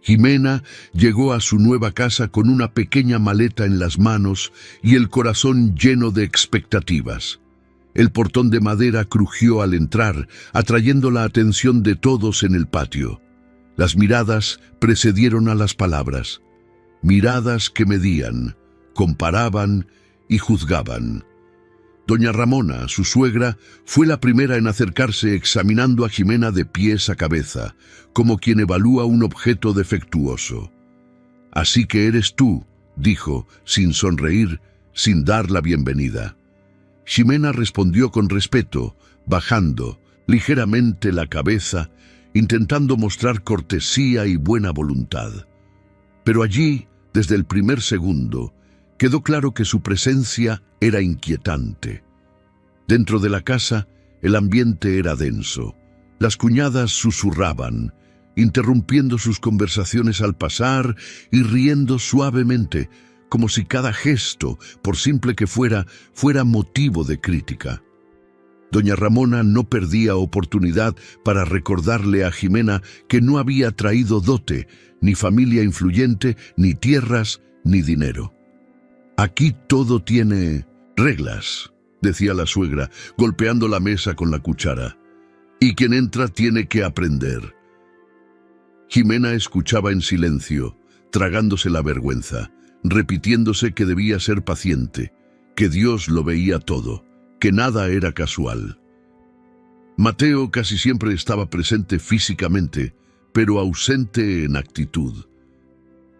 Jimena llegó a su nueva casa con una pequeña maleta en las manos y el corazón lleno de expectativas. El portón de madera crujió al entrar, atrayendo la atención de todos en el patio. Las miradas precedieron a las palabras, miradas que medían, comparaban y juzgaban. Doña Ramona, su suegra, fue la primera en acercarse examinando a Jimena de pies a cabeza, como quien evalúa un objeto defectuoso. «Así que eres tú», dijo, sin sonreír, sin dar la bienvenida. Jimena respondió con respeto, bajando ligeramente la cabeza, intentando mostrar cortesía y buena voluntad. Pero allí, desde el primer segundo, quedó claro que su presencia era inquietante. Dentro de la casa, el ambiente era denso. Las cuñadas susurraban, interrumpiendo sus conversaciones al pasar y riendo suavemente, como si cada gesto, por simple que fuera motivo de crítica. Doña Ramona no perdía oportunidad para recordarle a Jimena que no había traído dote, ni familia influyente, ni tierras, ni dinero. «Aquí todo tiene reglas», decía la suegra, golpeando la mesa con la cuchara. «Y quien entra tiene que aprender». Jimena escuchaba en silencio, tragándose la vergüenza, repitiéndose que debía ser paciente, que Dios lo veía todo, que nada era casual. Mateo casi siempre estaba presente físicamente, pero ausente en actitud.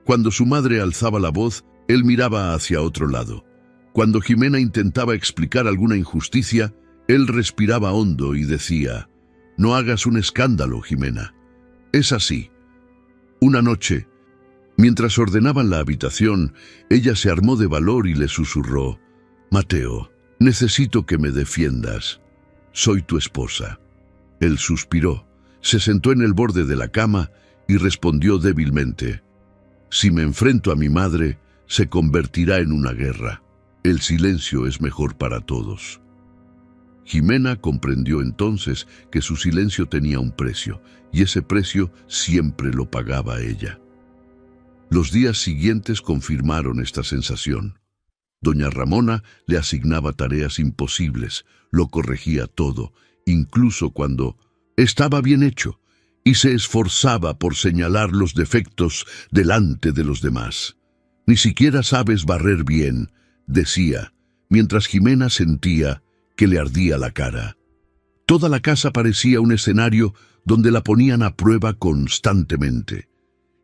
Cuando su madre alzaba la voz, él miraba hacia otro lado. Cuando Jimena intentaba explicar alguna injusticia, él respiraba hondo y decía, «No hagas un escándalo, Jimena. Es así». Una noche, mientras ordenaban la habitación, ella se armó de valor y le susurró, «Mateo, necesito que me defiendas. Soy tu esposa». Él suspiró, se sentó en el borde de la cama y respondió débilmente, «Si me enfrento a mi madre, se convertirá en una guerra. El silencio es mejor para todos». Jimena comprendió entonces que su silencio tenía un precio, y ese precio siempre lo pagaba ella. Los días siguientes confirmaron esta sensación. Doña Ramona le asignaba tareas imposibles, lo corregía todo, incluso cuando estaba bien hecho, y se esforzaba por señalar los defectos delante de los demás. «Ni siquiera sabes barrer bien», decía, mientras Jimena sentía que le ardía la cara. Toda la casa parecía un escenario donde la ponían a prueba constantemente.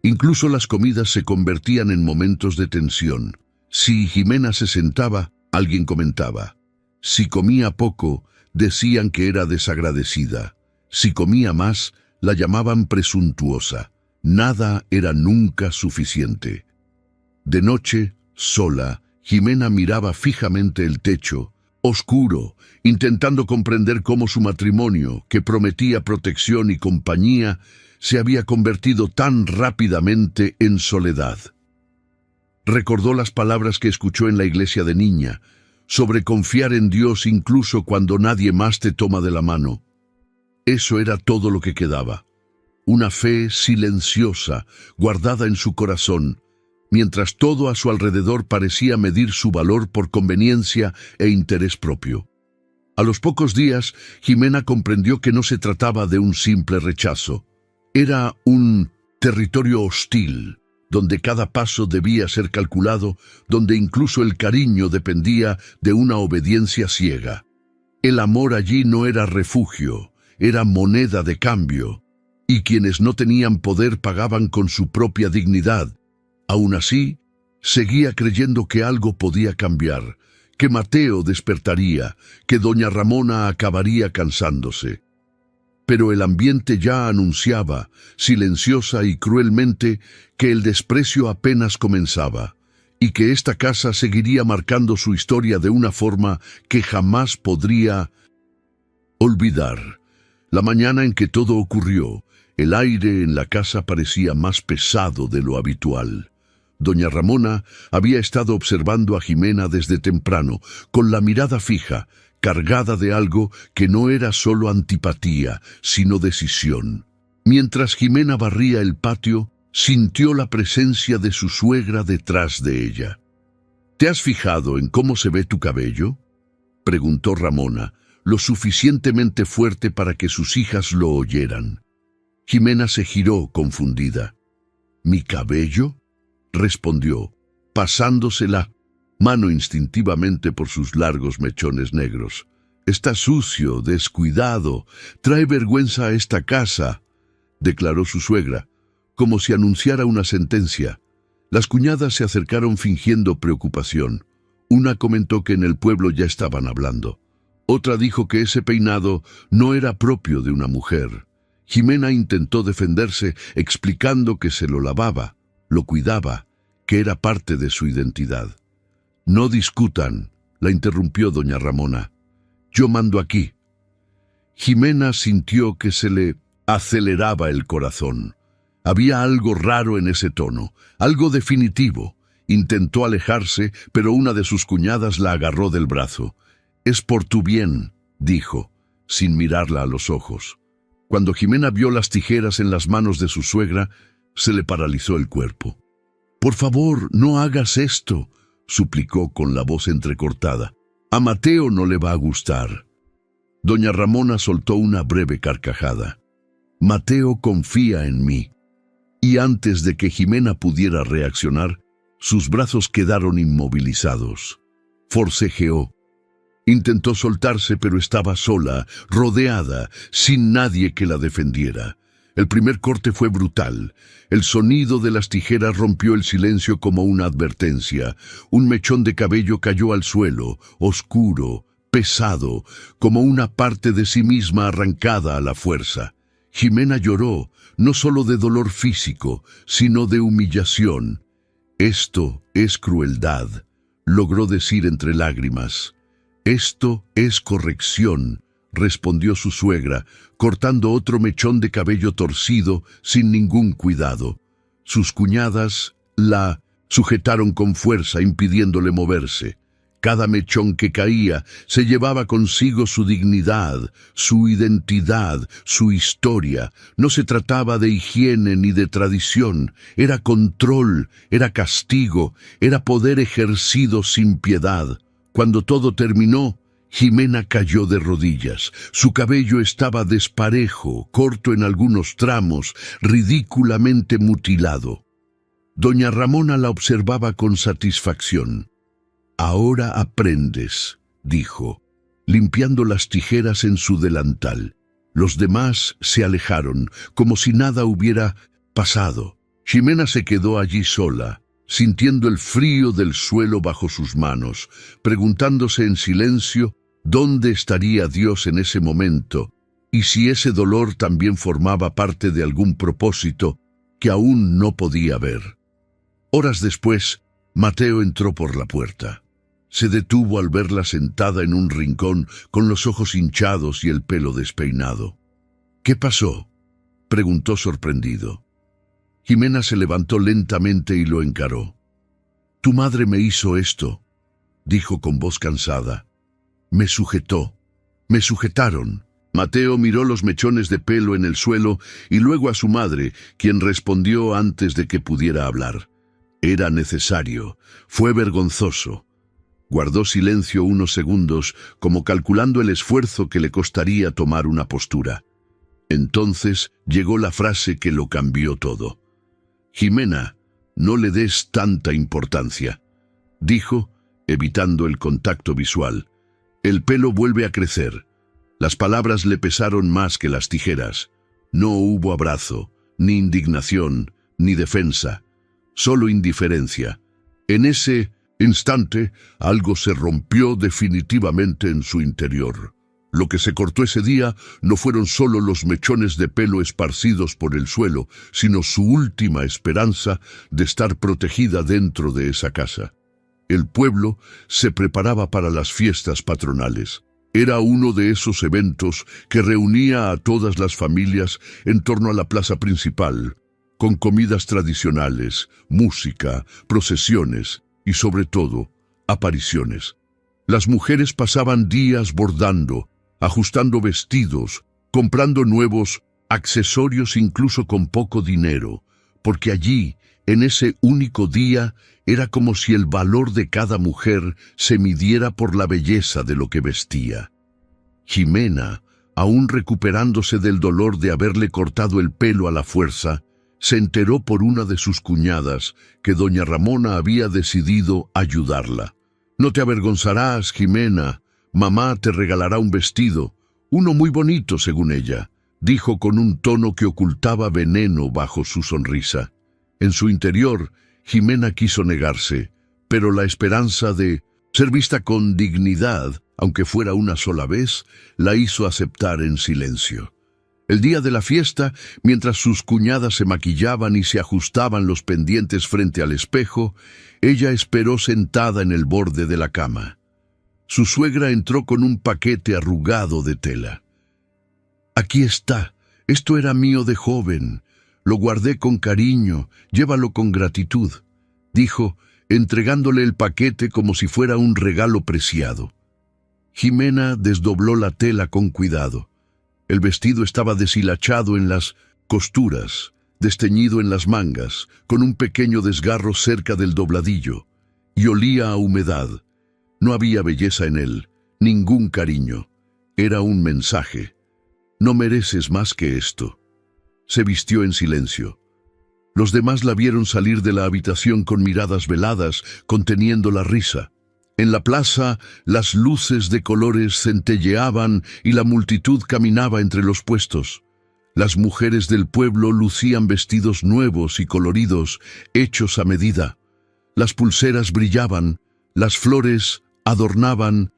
Incluso las comidas se convertían en momentos de tensión. Si Jimena se sentaba, alguien comentaba. Si comía poco, decían que era desagradecida. Si comía más, la llamaban presuntuosa. Nada era nunca suficiente. De noche, sola, Jimena miraba fijamente el techo, oscuro, intentando comprender cómo su matrimonio, que prometía protección y compañía, se había convertido tan rápidamente en soledad. Recordó las palabras que escuchó en la iglesia de niña, sobre confiar en Dios incluso cuando nadie más te toma de la mano. Eso era todo lo que quedaba. Una fe silenciosa, guardada en su corazón, mientras todo a su alrededor parecía medir su valor por conveniencia e interés propio. A los pocos días, Jimena comprendió que no se trataba de un simple rechazo. Era un territorio hostil, donde cada paso debía ser calculado, donde incluso el cariño dependía de una obediencia ciega. El amor allí no era refugio, era moneda de cambio, y quienes no tenían poder pagaban con su propia dignidad. Aún así, seguía creyendo que algo podía cambiar, que Mateo despertaría, que doña Ramona acabaría cansándose. Pero el ambiente ya anunciaba, silenciosa y cruelmente, que el desprecio apenas comenzaba, y que esta casa seguiría marcando su historia de una forma que jamás podría olvidar. La mañana en que todo ocurrió, el aire en la casa parecía más pesado de lo habitual. Doña Ramona había estado observando a Jimena desde temprano, con la mirada fija, cargada de algo que no era solo antipatía, sino decisión. Mientras Jimena barría el patio, sintió la presencia de su suegra detrás de ella. ¿Te has fijado en cómo se ve tu cabello?, preguntó Ramona, lo suficientemente fuerte para que sus hijas lo oyeran. Jimena se giró confundida. ¿Mi cabello?, respondió, pasándose la mano instintivamente por sus largos mechones negros. Está sucio, descuidado, trae vergüenza a esta casa, declaró su suegra, como si anunciara una sentencia. Las cuñadas se acercaron fingiendo preocupación. Una comentó que en el pueblo ya estaban hablando. Otra dijo que ese peinado no era propio de una mujer. Jimena intentó defenderse explicando que se lo lavaba, lo cuidaba, que era parte de su identidad. No discutan, la interrumpió doña Ramona. Yo mando aquí. Jimena sintió que se le aceleraba el corazón. Había algo raro en ese tono, algo definitivo. Intentó alejarse, pero una de sus cuñadas la agarró del brazo. «Es por tu bien», dijo, sin mirarla a los ojos. Cuando Jimena vio las tijeras en las manos de su suegra, se le paralizó el cuerpo. «Por favor, no hagas esto», suplicó con la voz entrecortada. «A Mateo no le va a gustar». Doña Ramona soltó una breve carcajada. «Mateo confía en mí». Y antes de que Jimena pudiera reaccionar, sus brazos quedaron inmovilizados. Forcejeó. Intentó soltarse, pero estaba sola, rodeada, sin nadie que la defendiera. El primer corte fue brutal. El sonido de las tijeras rompió el silencio como una advertencia. Un mechón de cabello cayó al suelo, oscuro, pesado, como una parte de sí misma arrancada a la fuerza. Jimena lloró, no solo de dolor físico, sino de humillación. «Esto es crueldad», logró decir entre lágrimas. «Esto es corrección», respondió su suegra, cortando otro mechón de cabello torcido sin ningún cuidado. Sus cuñadas la sujetaron con fuerza, impidiéndole moverse. Cada mechón que caía se llevaba consigo su dignidad, su identidad, su historia. No se trataba de higiene ni de tradición. Era control, era castigo, era poder ejercido sin piedad. Cuando todo terminó, Jimena cayó de rodillas. Su cabello estaba desparejo, corto en algunos tramos, ridículamente mutilado. Doña Ramona la observaba con satisfacción. «Ahora aprendes», dijo, limpiando las tijeras en su delantal. Los demás se alejaron, como si nada hubiera pasado. Jimena se quedó allí sola, sintiendo el frío del suelo bajo sus manos, preguntándose en silencio dónde estaría Dios en ese momento, y si ese dolor también formaba parte de algún propósito que aún no podía ver. Horas después, Mateo entró por la puerta. Se detuvo al verla sentada en un rincón con los ojos hinchados y el pelo despeinado. «¿Qué pasó?», preguntó sorprendido. Jimena se levantó lentamente y lo encaró. «Tu madre me hizo esto», dijo con voz cansada. «Me sujetó. Me sujetaron». Mateo miró los mechones de pelo en el suelo y luego a su madre, quien respondió antes de que pudiera hablar. Era necesario. Fue vergonzoso. Guardó silencio unos segundos, como calculando el esfuerzo que le costaría tomar una postura. Entonces llegó la frase que lo cambió todo. «Jimena, no le des tanta importancia», dijo, evitando el contacto visual. «El pelo vuelve a crecer». Las palabras le pesaron más que las tijeras. No hubo abrazo, ni indignación, ni defensa. Solo indiferencia. En ese instante, algo se rompió definitivamente en su interior. Lo que se cortó ese día no fueron solo los mechones de pelo esparcidos por el suelo, sino su última esperanza de estar protegida dentro de esa casa. El pueblo se preparaba para las fiestas patronales. Era uno de esos eventos que reunía a todas las familias en torno a la plaza principal, con comidas tradicionales, música, procesiones y, sobre todo, apariciones. Las mujeres pasaban días bordando, ajustando vestidos, comprando nuevos accesorios incluso con poco dinero, porque allí, en ese único día, era como si el valor de cada mujer se midiera por la belleza de lo que vestía. Jimena, aún recuperándose del dolor de haberle cortado el pelo a la fuerza, se enteró por una de sus cuñadas que doña Ramona había decidido ayudarla. «No te avergonzarás, Jimena. Mamá te regalará un vestido, uno muy bonito según ella», dijo con un tono que ocultaba veneno bajo su sonrisa. En su interior, Jimena quiso negarse, pero la esperanza de ser vista con dignidad, aunque fuera una sola vez, la hizo aceptar en silencio. El día de la fiesta, mientras sus cuñadas se maquillaban y se ajustaban los pendientes frente al espejo, ella esperó sentada en el borde de la cama. Su suegra entró con un paquete arrugado de tela. «Aquí está, esto era mío de joven. Lo guardé con cariño, llévalo con gratitud», dijo, entregándole el paquete como si fuera un regalo preciado. Jimena desdobló la tela con cuidado. El vestido estaba deshilachado en las costuras, desteñido en las mangas, con un pequeño desgarro cerca del dobladillo, y olía a humedad. No había belleza en él, ningún cariño. Era un mensaje. «No mereces más que esto». Se vistió en silencio. Los demás la vieron salir de la habitación con miradas veladas, conteniendo la risa. En la plaza, las luces de colores centelleaban y la multitud caminaba entre los puestos. Las mujeres del pueblo lucían vestidos nuevos y coloridos, hechos a medida. Las pulseras brillaban, las flores adornaban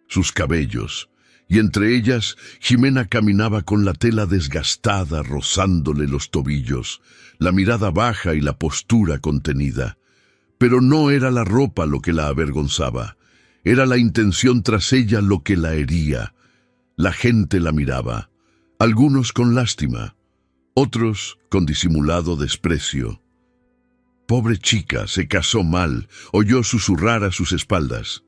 sus cabellos, y entre ellas Jimena caminaba con la tela desgastada rozándole los tobillos, la mirada baja y la postura contenida. Pero no era la ropa lo que la avergonzaba, era la intención tras ella lo que la hería. La gente la miraba, algunos con lástima, otros con disimulado desprecio. «Pobre chica, se casó mal», oyó susurrar a sus espaldas.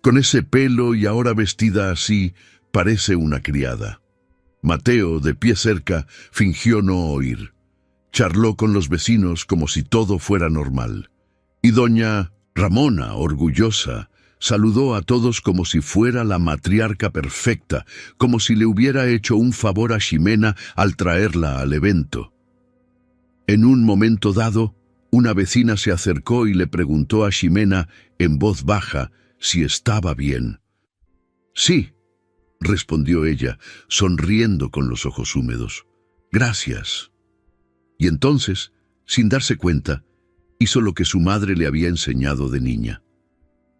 «Con ese pelo y ahora vestida así, parece una criada». Mateo, de pie cerca, fingió no oír. Charló con los vecinos como si todo fuera normal. Y doña Ramona, orgullosa, saludó a todos como si fuera la matriarca perfecta, como si le hubiera hecho un favor a Jimena al traerla al evento. En un momento dado, una vecina se acercó y le preguntó a Jimena en voz baja si estaba bien. «Sí», respondió ella, sonriendo con los ojos húmedos. «Gracias». Y entonces, sin darse cuenta, hizo lo que su madre le había enseñado de niña.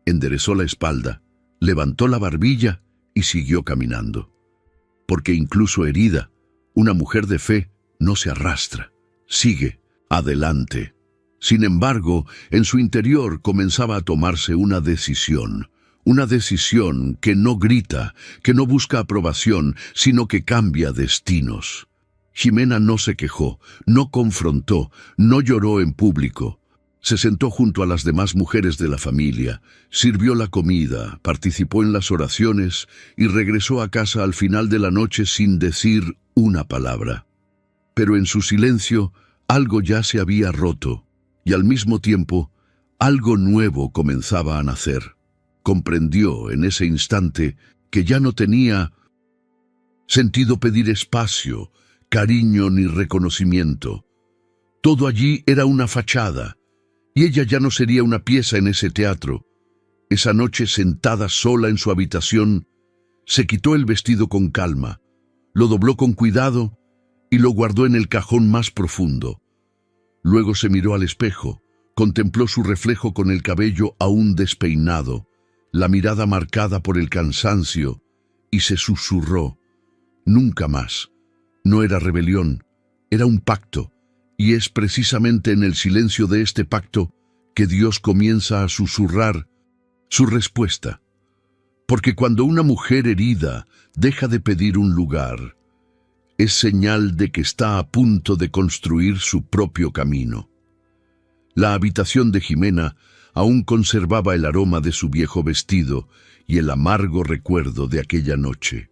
Enderezó la espalda, levantó la barbilla y siguió caminando. Porque incluso herida, una mujer de fe no se arrastra, sigue adelante. Sin embargo, en su interior comenzaba a tomarse una decisión que no grita, que no busca aprobación, sino que cambia destinos. Jimena no se quejó, no confrontó, no lloró en público. Se sentó junto a las demás mujeres de la familia, sirvió la comida, participó en las oraciones y regresó a casa al final de la noche sin decir una palabra. Pero en su silencio, algo ya se había roto, y al mismo tiempo, algo nuevo comenzaba a nacer. Comprendió en ese instante que ya no tenía sentido pedir espacio, cariño ni reconocimiento. Todo allí era una fachada, y ella ya no sería una pieza en ese teatro. Esa noche, sentada sola en su habitación, se quitó el vestido con calma, lo dobló con cuidado y lo guardó en el cajón más profundo. Luego se miró al espejo, contempló su reflejo con el cabello aún despeinado, la mirada marcada por el cansancio, y se susurró: «Nunca más». No era rebelión, era un pacto. Y es precisamente en el silencio de este pacto que Dios comienza a susurrar su respuesta. Porque cuando una mujer herida deja de pedir un lugar, es señal de que está a punto de construir su propio camino. La habitación de Jimena aún conservaba el aroma de su viejo vestido y el amargo recuerdo de aquella noche.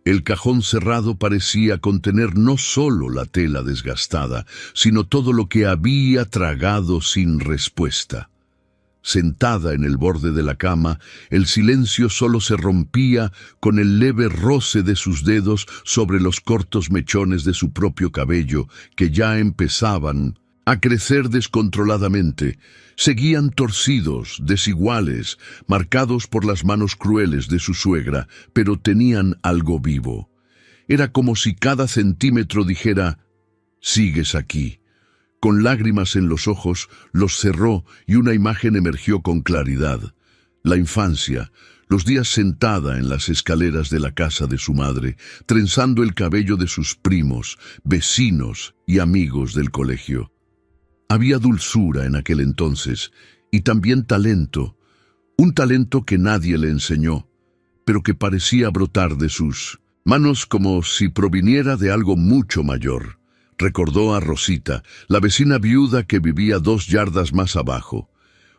El cajón cerrado parecía contener no solo la tela desgastada, sino todo lo que había tragado sin respuesta. Sentada en el borde de la cama, el silencio solo se rompía con el leve roce de sus dedos sobre los cortos mechones de su propio cabello, que ya empezaban a crecer descontroladamente. Seguían torcidos, desiguales, marcados por las manos crueles de su suegra, pero tenían algo vivo. Era como si cada centímetro dijera: «Sigues aquí». Con lágrimas en los ojos, los cerró y una imagen emergió con claridad. La infancia, los días sentada en las escaleras de la casa de su madre, trenzando el cabello de sus primos, vecinos y amigos del colegio. Había dulzura en aquel entonces y también talento, un talento que nadie le enseñó, pero que parecía brotar de sus manos como si proviniera de algo mucho mayor. Recordó a Rosita, la vecina viuda que vivía 2 yardas más abajo.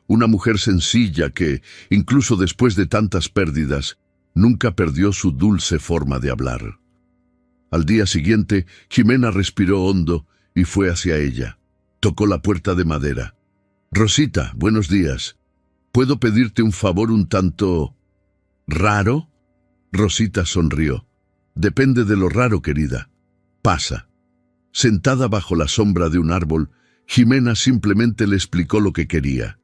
Una mujer sencilla que, incluso después de tantas pérdidas, nunca perdió su dulce forma de hablar. Al día siguiente, Jimena respiró hondo y fue hacia ella. Tocó la puerta de madera. «Rosita, buenos días. ¿Puedo pedirte un favor un tanto raro?» Rosita sonrió. «Depende de lo raro, querida. Pasa». Sentada bajo la sombra de un árbol, Jimena simplemente le explicó lo que quería.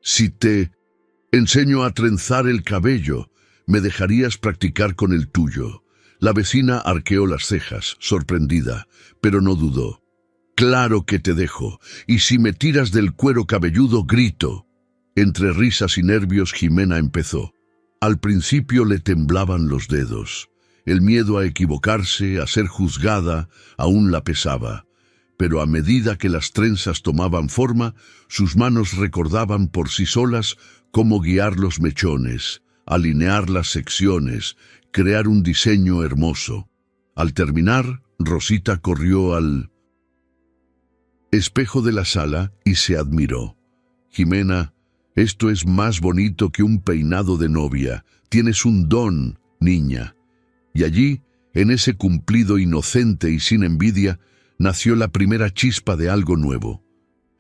«Si te enseño a trenzar el cabello, ¿me dejarías practicar con el tuyo?» La vecina arqueó las cejas, sorprendida, pero no dudó. «Claro que te dejo, y si me tiras del cuero cabelludo, grito». Entre risas y nervios, Jimena empezó. Al principio le temblaban los dedos. El miedo a equivocarse, a ser juzgada, aún la pesaba. Pero a medida que las trenzas tomaban forma, sus manos recordaban por sí solas cómo guiar los mechones, alinear las secciones, crear un diseño hermoso. Al terminar, Rosita corrió al espejo de la sala y se admiró. «Jimena, esto es más bonito que un peinado de novia. Tienes un don, niña». Y allí, en ese cumplido inocente y sin envidia, nació la primera chispa de algo nuevo.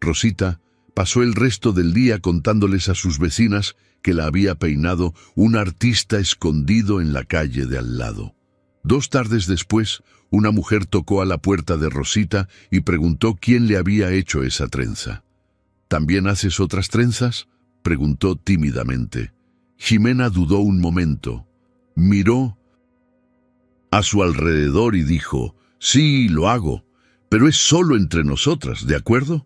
Rosita pasó el resto del día contándoles a sus vecinas que la había peinado un artista escondido en la calle de al lado. 2 tardes después, una mujer tocó a la puerta de Rosita y preguntó quién le había hecho esa trenza. «¿También haces otras trenzas?», preguntó tímidamente. Jimena dudó un momento, miró a su alrededor y dijo: «Sí, lo hago, pero es solo entre nosotras, ¿de acuerdo?».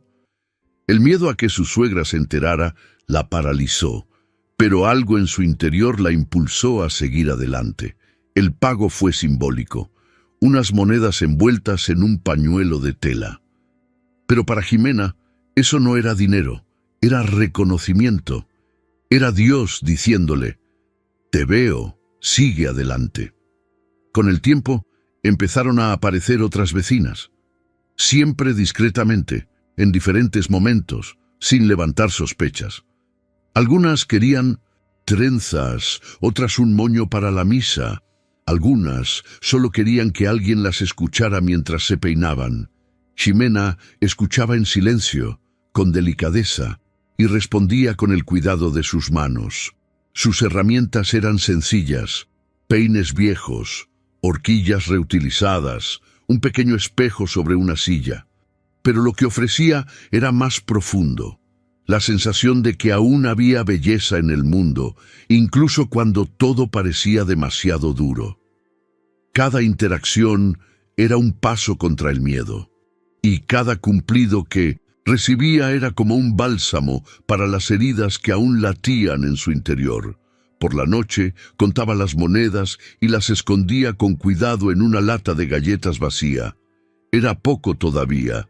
El miedo a que su suegra se enterara la paralizó, pero algo en su interior la impulsó a seguir adelante. El pago fue simbólico, unas monedas envueltas en un pañuelo de tela. Pero para Jimena, eso no era dinero, era reconocimiento. Era Dios diciéndole: «Te veo, sigue adelante». Con el tiempo, empezaron a aparecer otras vecinas, siempre discretamente, en diferentes momentos, sin levantar sospechas. Algunas querían trenzas, otras un moño para la misa. Algunas solo querían que alguien las escuchara mientras se peinaban. Jimena escuchaba en silencio, con delicadeza, y respondía con el cuidado de sus manos. Sus herramientas eran sencillas: peines viejos, horquillas reutilizadas, un pequeño espejo sobre una silla. Pero lo que ofrecía era más profundo, la sensación de que aún había belleza en el mundo, incluso cuando todo parecía demasiado duro. Cada interacción era un paso contra el miedo, y cada cumplido que recibía era como un bálsamo para las heridas que aún latían en su interior. Por la noche contaba las monedas y las escondía con cuidado en una lata de galletas vacía. Era poco todavía,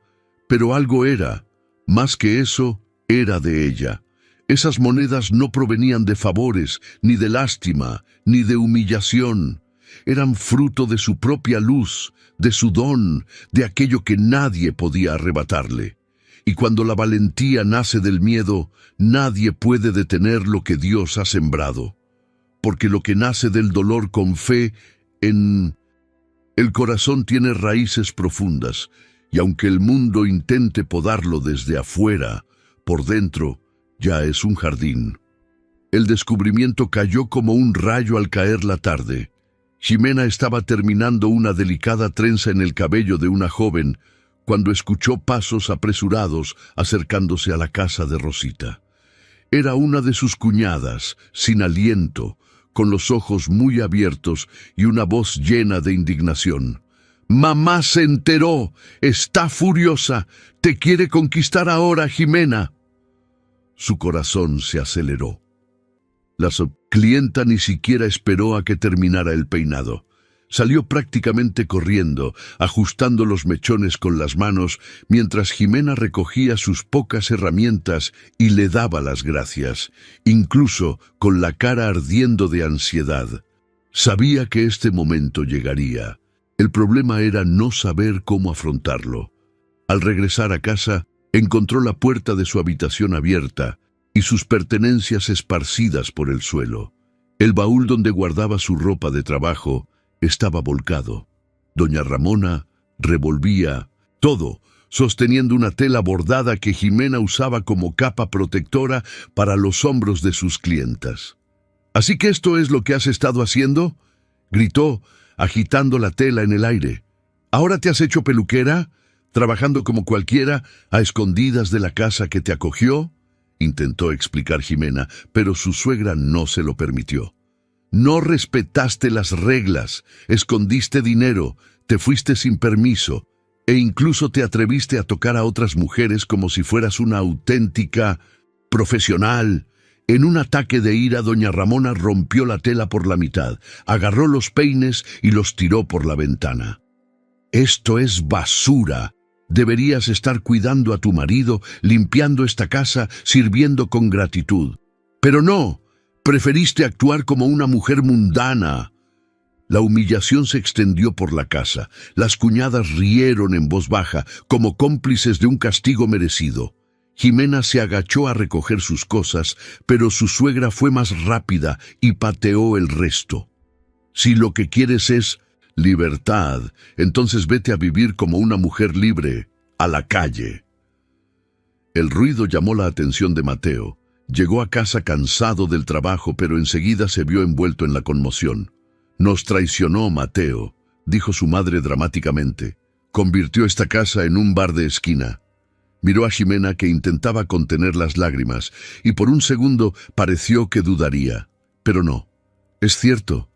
pero algo era. Más que eso, era de ella. Esas monedas no provenían de favores, ni de lástima, ni de humillación. Eran fruto de su propia luz, de su don, de aquello que nadie podía arrebatarle. Y cuando la valentía nace del miedo, nadie puede detener lo que Dios ha sembrado. Porque lo que nace del dolor con fe en El corazón tiene raíces profundas, y aunque el mundo intente podarlo desde afuera, por dentro ya es un jardín. El descubrimiento cayó como un rayo al caer la tarde. Ximena estaba terminando una delicada trenza en el cabello de una joven cuando escuchó pasos apresurados acercándose a la casa de Rosita. Era una de sus cuñadas, sin aliento, con los ojos muy abiertos y una voz llena de indignación. «Mamá se enteró, está furiosa, te quiere conquistar ahora, Ximena». Su corazón se aceleró. La clienta ni siquiera esperó a que terminara el peinado. Salió prácticamente corriendo, ajustando los mechones con las manos, mientras Ximena recogía sus pocas herramientas y le daba las gracias, incluso con la cara ardiendo de ansiedad. Sabía que este momento llegaría. El problema era no saber cómo afrontarlo. Al regresar a casa, encontró la puerta de su habitación abierta y sus pertenencias esparcidas por el suelo. El baúl donde guardaba su ropa de trabajo estaba volcado. Doña Ramona revolvía todo, sosteniendo una tela bordada que Ximena usaba como capa protectora para los hombros de sus clientas. «¿Así que esto es lo que has estado haciendo?», gritó, agitando la tela en el aire. «¿Ahora te has hecho peluquera? ¿Trabajando como cualquiera, a escondidas de la casa que te acogió?», intentó explicar Ximena, pero su suegra no se lo permitió. «No respetaste las reglas, escondiste dinero, te fuiste sin permiso, e incluso te atreviste a tocar a otras mujeres como si fueras una auténtica profesional». En un ataque de ira, doña Ramona rompió la tela por la mitad, agarró los peines y los tiró por la ventana. «Esto es basura. Deberías estar cuidando a tu marido, limpiando esta casa, sirviendo con gratitud. Pero no, preferiste actuar como una mujer mundana». La humillación se extendió por la casa. Las cuñadas rieron en voz baja, como cómplices de un castigo merecido. Ximena se agachó a recoger sus cosas, pero su suegra fue más rápida y pateó el resto. «Si lo que quieres es libertad, entonces vete a vivir como una mujer libre, a la calle». El ruido llamó la atención de Mateo. Llegó a casa cansado del trabajo, pero enseguida se vio envuelto en la conmoción. «Nos traicionó Mateo», dijo su madre dramáticamente. «Convirtió esta casa en un bar de esquina». Miró a Ximena, que intentaba contener las lágrimas, y por un segundo pareció que dudaría. Pero no. «¿Es cierto?»,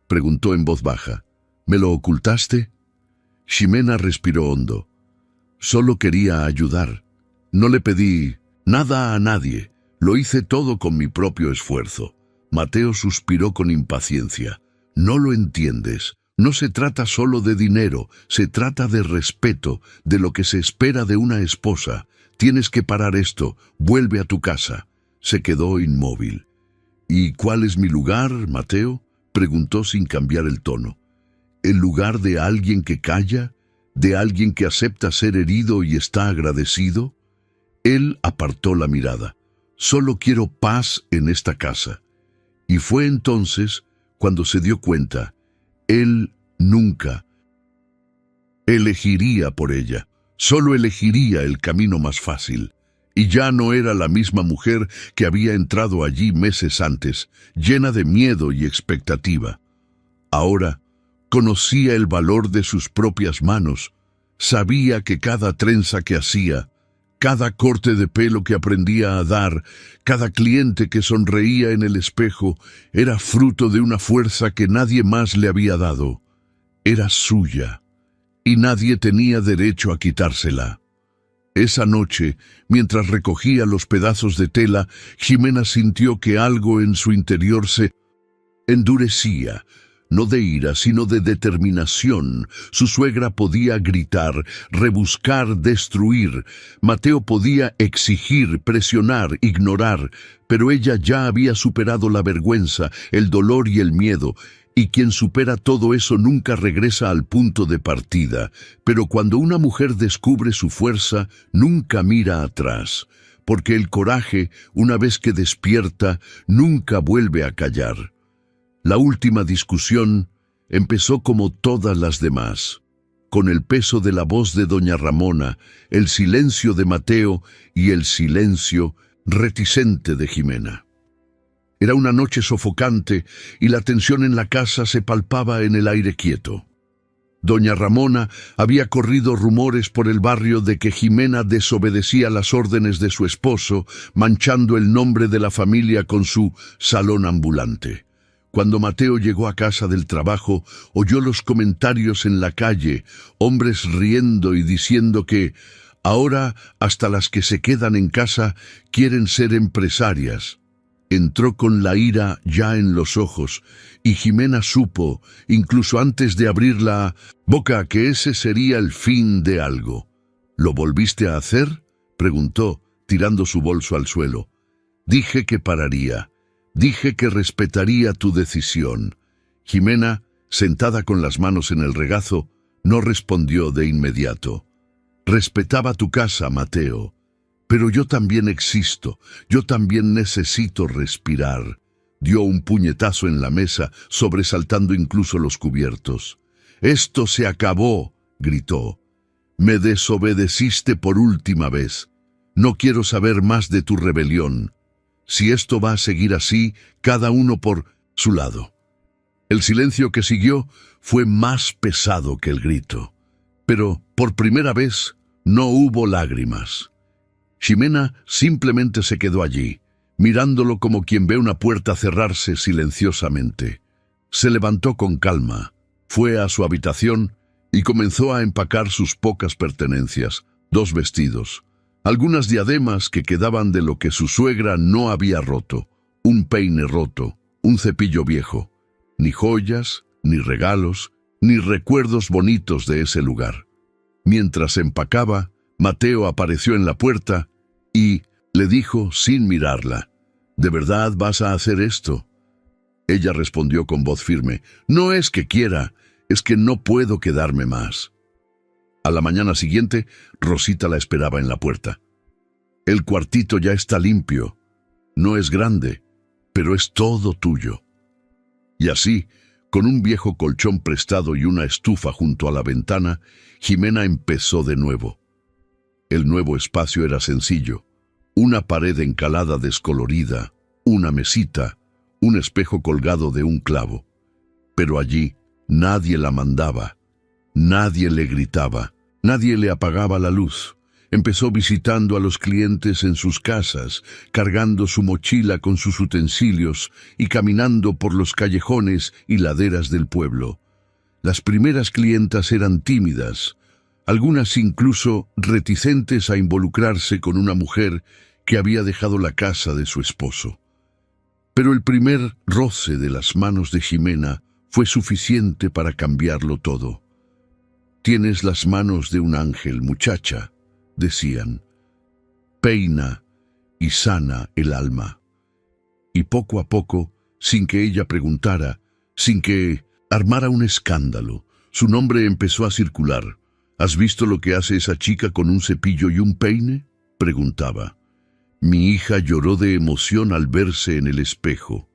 preguntó en voz baja. «¿Me lo ocultaste?». Ximena respiró hondo. «Solo quería ayudar. No le pedí nada a nadie. Lo hice todo con mi propio esfuerzo». Mateo suspiró con impaciencia. «No lo entiendes. No se trata solo de dinero, se trata de respeto, de lo que se espera de una esposa. Tienes que parar esto, vuelve a tu casa». Se quedó inmóvil. «¿Y cuál es mi lugar, Mateo?», preguntó sin cambiar el tono. «¿El lugar de alguien que calla? ¿De alguien que acepta ser herido y está agradecido?». Él apartó la mirada. «Solo quiero paz en esta casa». Y fue entonces cuando se dio cuenta. Él nunca elegiría por ella, solo elegiría el camino más fácil. Y ya no era la misma mujer que había entrado allí meses antes, llena de miedo y expectativa. Ahora conocía el valor de sus propias manos, sabía que cada trenza que hacía, cada corte de pelo que aprendía a dar, cada cliente que sonreía en el espejo, era fruto de una fuerza que nadie más le había dado. Era suya, y nadie tenía derecho a quitársela. Esa noche, mientras recogía los pedazos de tela, Ximena sintió que algo en su interior se endurecía. No de ira, sino de determinación. Su suegra podía gritar, rebuscar, destruir. Mateo podía exigir, presionar, ignorar. Pero ella ya había superado la vergüenza, el dolor y el miedo. Y quien supera todo eso nunca regresa al punto de partida. Pero cuando una mujer descubre su fuerza, nunca mira atrás. Porque el coraje, una vez que despierta, nunca vuelve a callar. La última discusión Empezó como todas las demás, con el peso de la voz de doña Ramona, el silencio de Mateo y el silencio reticente de Jimena. Era una noche sofocante y la tensión en la casa se palpaba en el aire quieto. Doña Ramona había corrido rumores por el barrio de que Jimena desobedecía las órdenes de su esposo, manchando el nombre de la familia con su salón ambulante. Cuando Mateo llegó a casa del trabajo, oyó los comentarios en la calle, hombres riendo y diciendo que ahora hasta las que se quedan en casa quieren ser empresarias. Entró con la ira ya en los ojos, y Jimena supo, incluso antes de abrir la boca, que ese sería el fin de algo. ¿Lo volviste a hacer?, preguntó, tirando su bolso al suelo. Dije que pararía. Dije que respetaría tu decisión. Jimena, sentada con las manos en el regazo, no respondió de inmediato. Respetaba tu casa, Mateo. Pero yo también existo, yo también necesito respirar. Dio un puñetazo en la mesa, sobresaltando incluso los cubiertos. «Esto se acabó», gritó. «Me desobedeciste por última vez. No quiero saber más de tu rebelión. Si esto va a seguir así, cada uno por su lado». El silencio que siguió fue más pesado que el grito. Pero, por primera vez, no hubo lágrimas. Jimena simplemente se quedó allí, mirándolo como quien ve una puerta cerrarse silenciosamente. Se levantó con calma, fue a su habitación y comenzó a empacar sus pocas pertenencias, 2 vestidos, algunas diademas que quedaban de lo que su suegra no había roto, un peine roto, un cepillo viejo, ni joyas, ni regalos, ni recuerdos bonitos de ese lugar. Mientras empacaba, Mateo apareció en la puerta y le dijo sin mirarla: «¿De verdad vas a hacer esto?». Ella respondió con voz firme: «No es que quiera, es que no puedo quedarme más». A la mañana siguiente, Rosita la esperaba en la puerta. «El cuartito ya está limpio. No es grande, pero es todo tuyo». Y así, con un viejo colchón prestado y una estufa junto a la ventana, Jimena empezó de nuevo. El nuevo espacio era sencillo: una pared encalada descolorida, una mesita, un espejo colgado de un clavo. Pero allí nadie la mandaba, nadie le gritaba, nadie le apagaba la luz. Empezó visitando a los clientes en sus casas, cargando su mochila con sus utensilios y caminando por los callejones y laderas del pueblo. Las primeras clientas eran tímidas, algunas incluso reticentes a involucrarse con una mujer que había dejado la casa de su esposo. Pero el primer roce de las manos de Jimena fue suficiente para cambiarlo todo. «Tienes las manos de un ángel, muchacha», decían. «Peina y sana el alma». Y poco a poco, sin que ella preguntara, sin que armara un escándalo, su nombre empezó a circular. «¿Has visto lo que hace esa chica con un cepillo y un peine?», preguntaba. Mi hija lloró de emoción al verse en el espejo.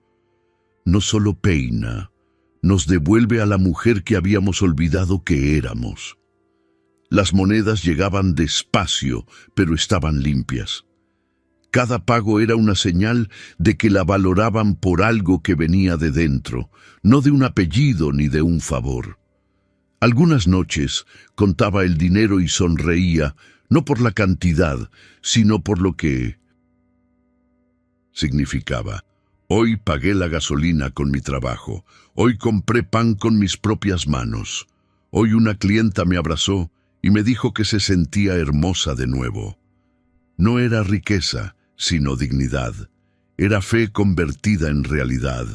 No solo peina, nos devuelve a la mujer que habíamos olvidado que éramos. Las monedas llegaban despacio, pero estaban limpias. Cada pago era una señal de que la valoraban por algo que venía de dentro, no de un apellido ni de un favor. Algunas noches contaba el dinero y sonreía, no por la cantidad, sino por lo que significaba. Hoy pagué la gasolina con mi trabajo, hoy compré pan con mis propias manos, hoy una clienta me abrazó y me dijo que se sentía hermosa de nuevo. No era riqueza, sino dignidad, era fe convertida en realidad,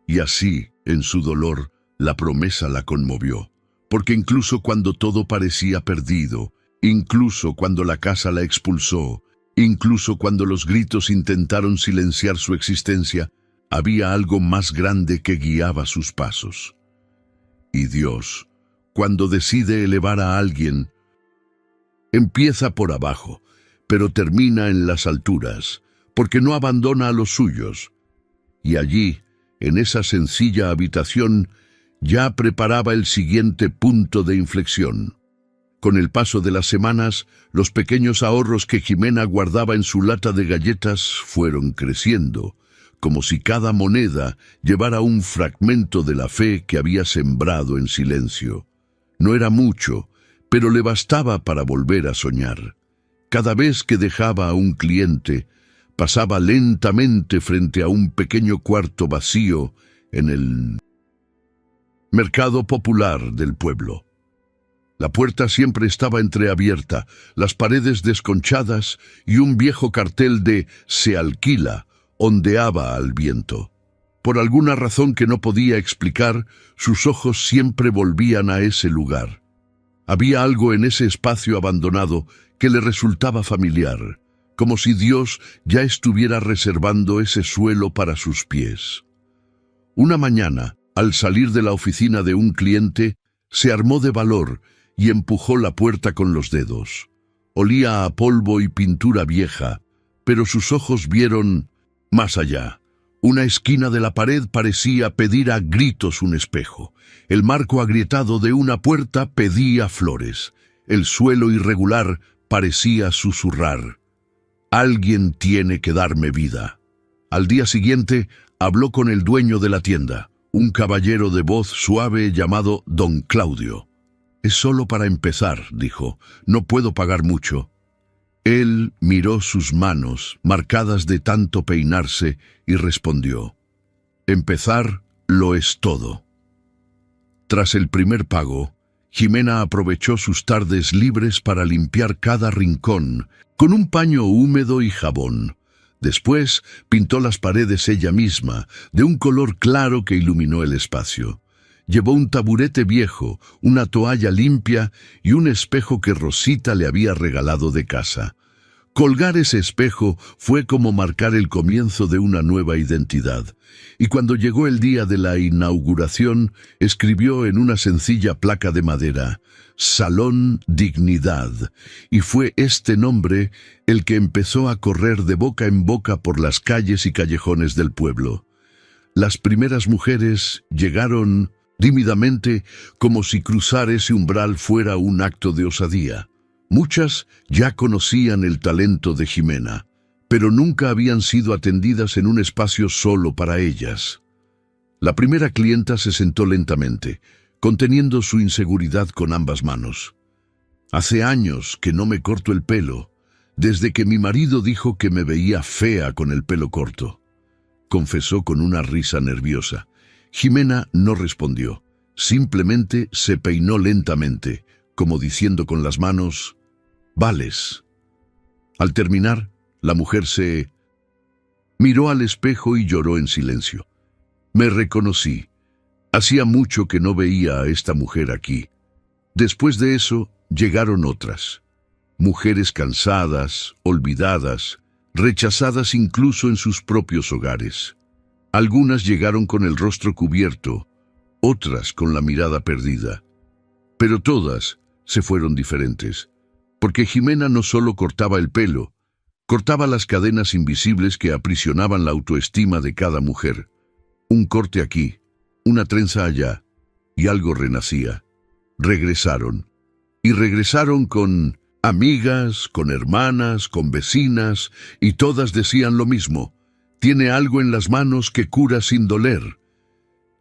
y así, en su dolor, la promesa la conmovió. Porque incluso cuando todo parecía perdido, incluso cuando la casa la expulsó, incluso cuando los gritos intentaron silenciar su existencia, había algo más grande que guiaba sus pasos. Y Dios, cuando decide elevar a alguien, empieza por abajo, pero termina en las alturas, porque no abandona a los suyos. Y allí, en esa sencilla habitación, ya preparaba el siguiente punto de inflexión. Con el paso de las semanas, los pequeños ahorros que Ximena guardaba en su lata de galletas fueron creciendo, como si cada moneda llevara un fragmento de la fe que había sembrado en silencio. No era mucho, pero le bastaba para volver a soñar. Cada vez que dejaba a un cliente, pasaba lentamente frente a un pequeño cuarto vacío en el mercado popular del pueblo. La puerta siempre estaba entreabierta, las paredes desconchadas y un viejo cartel de «Se alquila» ondeaba al viento. Por alguna razón que no podía explicar, sus ojos siempre volvían a ese lugar. Había algo en ese espacio abandonado que le resultaba familiar, como si Dios ya estuviera reservando ese suelo para sus pies. Una mañana, al salir de la oficina de un cliente, se armó de valor y empujó la puerta con los dedos. Olía a polvo y pintura vieja, pero sus ojos vieron más allá. Una esquina de la pared parecía pedir a gritos un espejo. El marco agrietado de una puerta pedía flores. El suelo irregular parecía susurrar: «Alguien tiene que darme vida». Al día siguiente, habló con el dueño de la tienda, un caballero de voz suave llamado Don Claudio. «Es solo para empezar», dijo. «No puedo pagar mucho». Él miró sus manos, marcadas de tanto peinarse, y respondió: «Empezar lo es todo». Tras el primer pago, Ximena aprovechó sus tardes libres para limpiar cada rincón con un paño húmedo y jabón. Después pintó las paredes ella misma, de un color claro que iluminó el espacio. Llevó un taburete viejo, una toalla limpia y un espejo que Rosita le había regalado de casa. Colgar ese espejo fue como marcar el comienzo de una nueva identidad. Y cuando llegó el día de la inauguración, escribió en una sencilla placa de madera: «Salón Dignidad», y fue este nombre el que empezó a correr de boca en boca por las calles y callejones del pueblo. Las primeras mujeres llegaron tímidamente, como si cruzar ese umbral fuera un acto de osadía. Muchas ya conocían el talento de Ximena, pero nunca habían sido atendidas en un espacio solo para ellas. La primera clienta se sentó lentamente, conteniendo su inseguridad con ambas manos. «Hace años que no me corto el pelo, desde que mi marido dijo que me veía fea con el pelo corto», confesó con una risa nerviosa. Ximena no respondió, simplemente se peinó lentamente, como diciendo con las manos: «Vales». Al terminar, la mujer se miró al espejo y lloró en silencio. Me reconocí. Hacía mucho que no veía a esta mujer aquí. Después de eso, llegaron otras. Mujeres cansadas, olvidadas, rechazadas incluso en sus propios hogares. Algunas llegaron con el rostro cubierto, otras con la mirada perdida. Pero todas se fueron diferentes, porque Ximena no solo cortaba el pelo, cortaba las cadenas invisibles que aprisionaban la autoestima de cada mujer. Un corte aquí, una trenza allá, y algo renacía. Regresaron, y regresaron con amigas, con hermanas, con vecinas, y todas decían lo mismo: «Tiene algo en las manos que cura sin doler».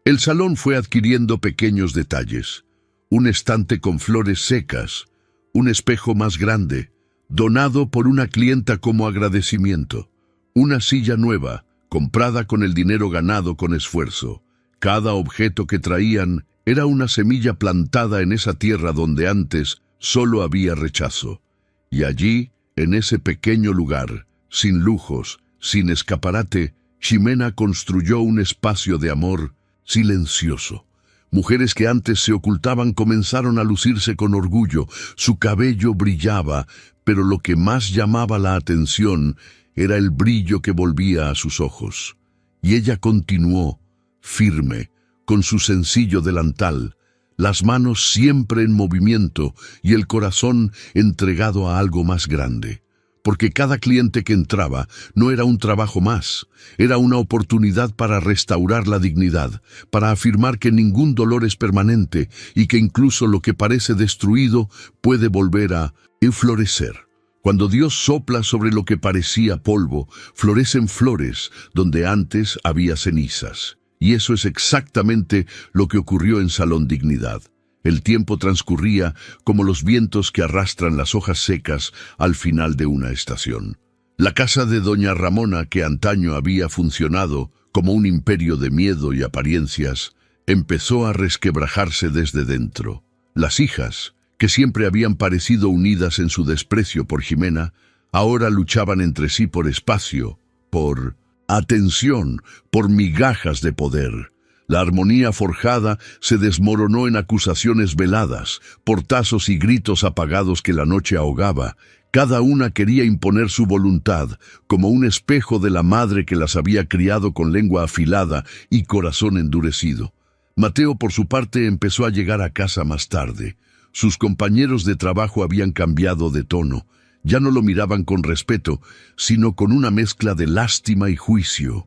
El salón fue adquiriendo pequeños detalles: un estante con flores secas, un espejo más grande, donado por una clienta como agradecimiento, una silla nueva, comprada con el dinero ganado con esfuerzo. Cada objeto que traían era una semilla plantada en esa tierra donde antes solo había rechazo. Y allí, en ese pequeño lugar, sin lujos, sin escaparate, Ximena construyó un espacio de amor silencioso. Mujeres que antes se ocultaban comenzaron a lucirse con orgullo. Su cabello brillaba, pero lo que más llamaba la atención era el brillo que volvía a sus ojos. Y ella continuó, firme, con su sencillo delantal, las manos siempre en movimiento y el corazón entregado a algo más grande. porque cada cliente que entraba no era un trabajo más, era una oportunidad para restaurar la dignidad, para afirmar que ningún dolor es permanente y que incluso lo que parece destruido puede volver a florecer. Cuando Dios sopla sobre lo que parecía polvo, florecen flores donde antes había cenizas. Y eso es exactamente lo que ocurrió en Salón Dignidad. El tiempo transcurría como los vientos que arrastran las hojas secas al final de una estación. La casa de doña Ramona, que antaño había funcionado como un imperio de miedo y apariencias, empezó a resquebrajarse desde dentro. Las hijas, que siempre habían parecido unidas en su desprecio por Ximena, ahora luchaban entre sí por espacio, por atención, por migajas de poder. La armonía forjada se desmoronó en acusaciones veladas, portazos y gritos apagados que la noche ahogaba. Cada una quería imponer su voluntad, como un espejo de la madre que las había criado con lengua afilada y corazón endurecido. Mateo, por su parte, empezó a llegar a casa más tarde. Sus compañeros de trabajo habían cambiado de tono. Ya no lo miraban con respeto, sino con una mezcla de lástima y juicio.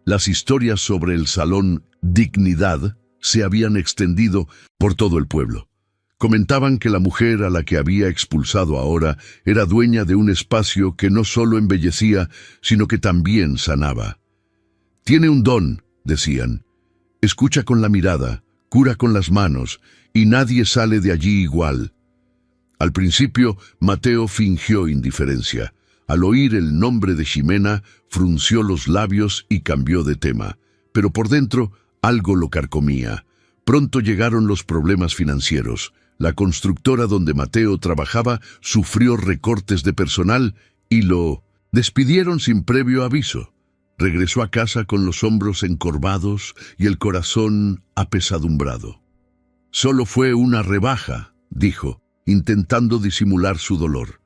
Las historias sobre el Salón Dignidad se habían extendido por todo el pueblo. Comentaban que la mujer a la que había expulsado ahora era dueña de un espacio que no solo embellecía, sino que también sanaba. Tiene un don, decían. Escucha con la mirada, cura con las manos, y nadie sale de allí igual. Al principio, Mateo fingió indiferencia. Al oír el nombre de Ximena, frunció los labios y cambió de tema. Pero por dentro, algo lo carcomía. Pronto llegaron los problemas financieros. La constructora donde Mateo trabajaba sufrió recortes de personal y lo despidieron sin previo aviso. Regresó a casa con los hombros encorvados y el corazón apesadumbrado. Solo fue una rebaja, dijo, intentando disimular su dolor.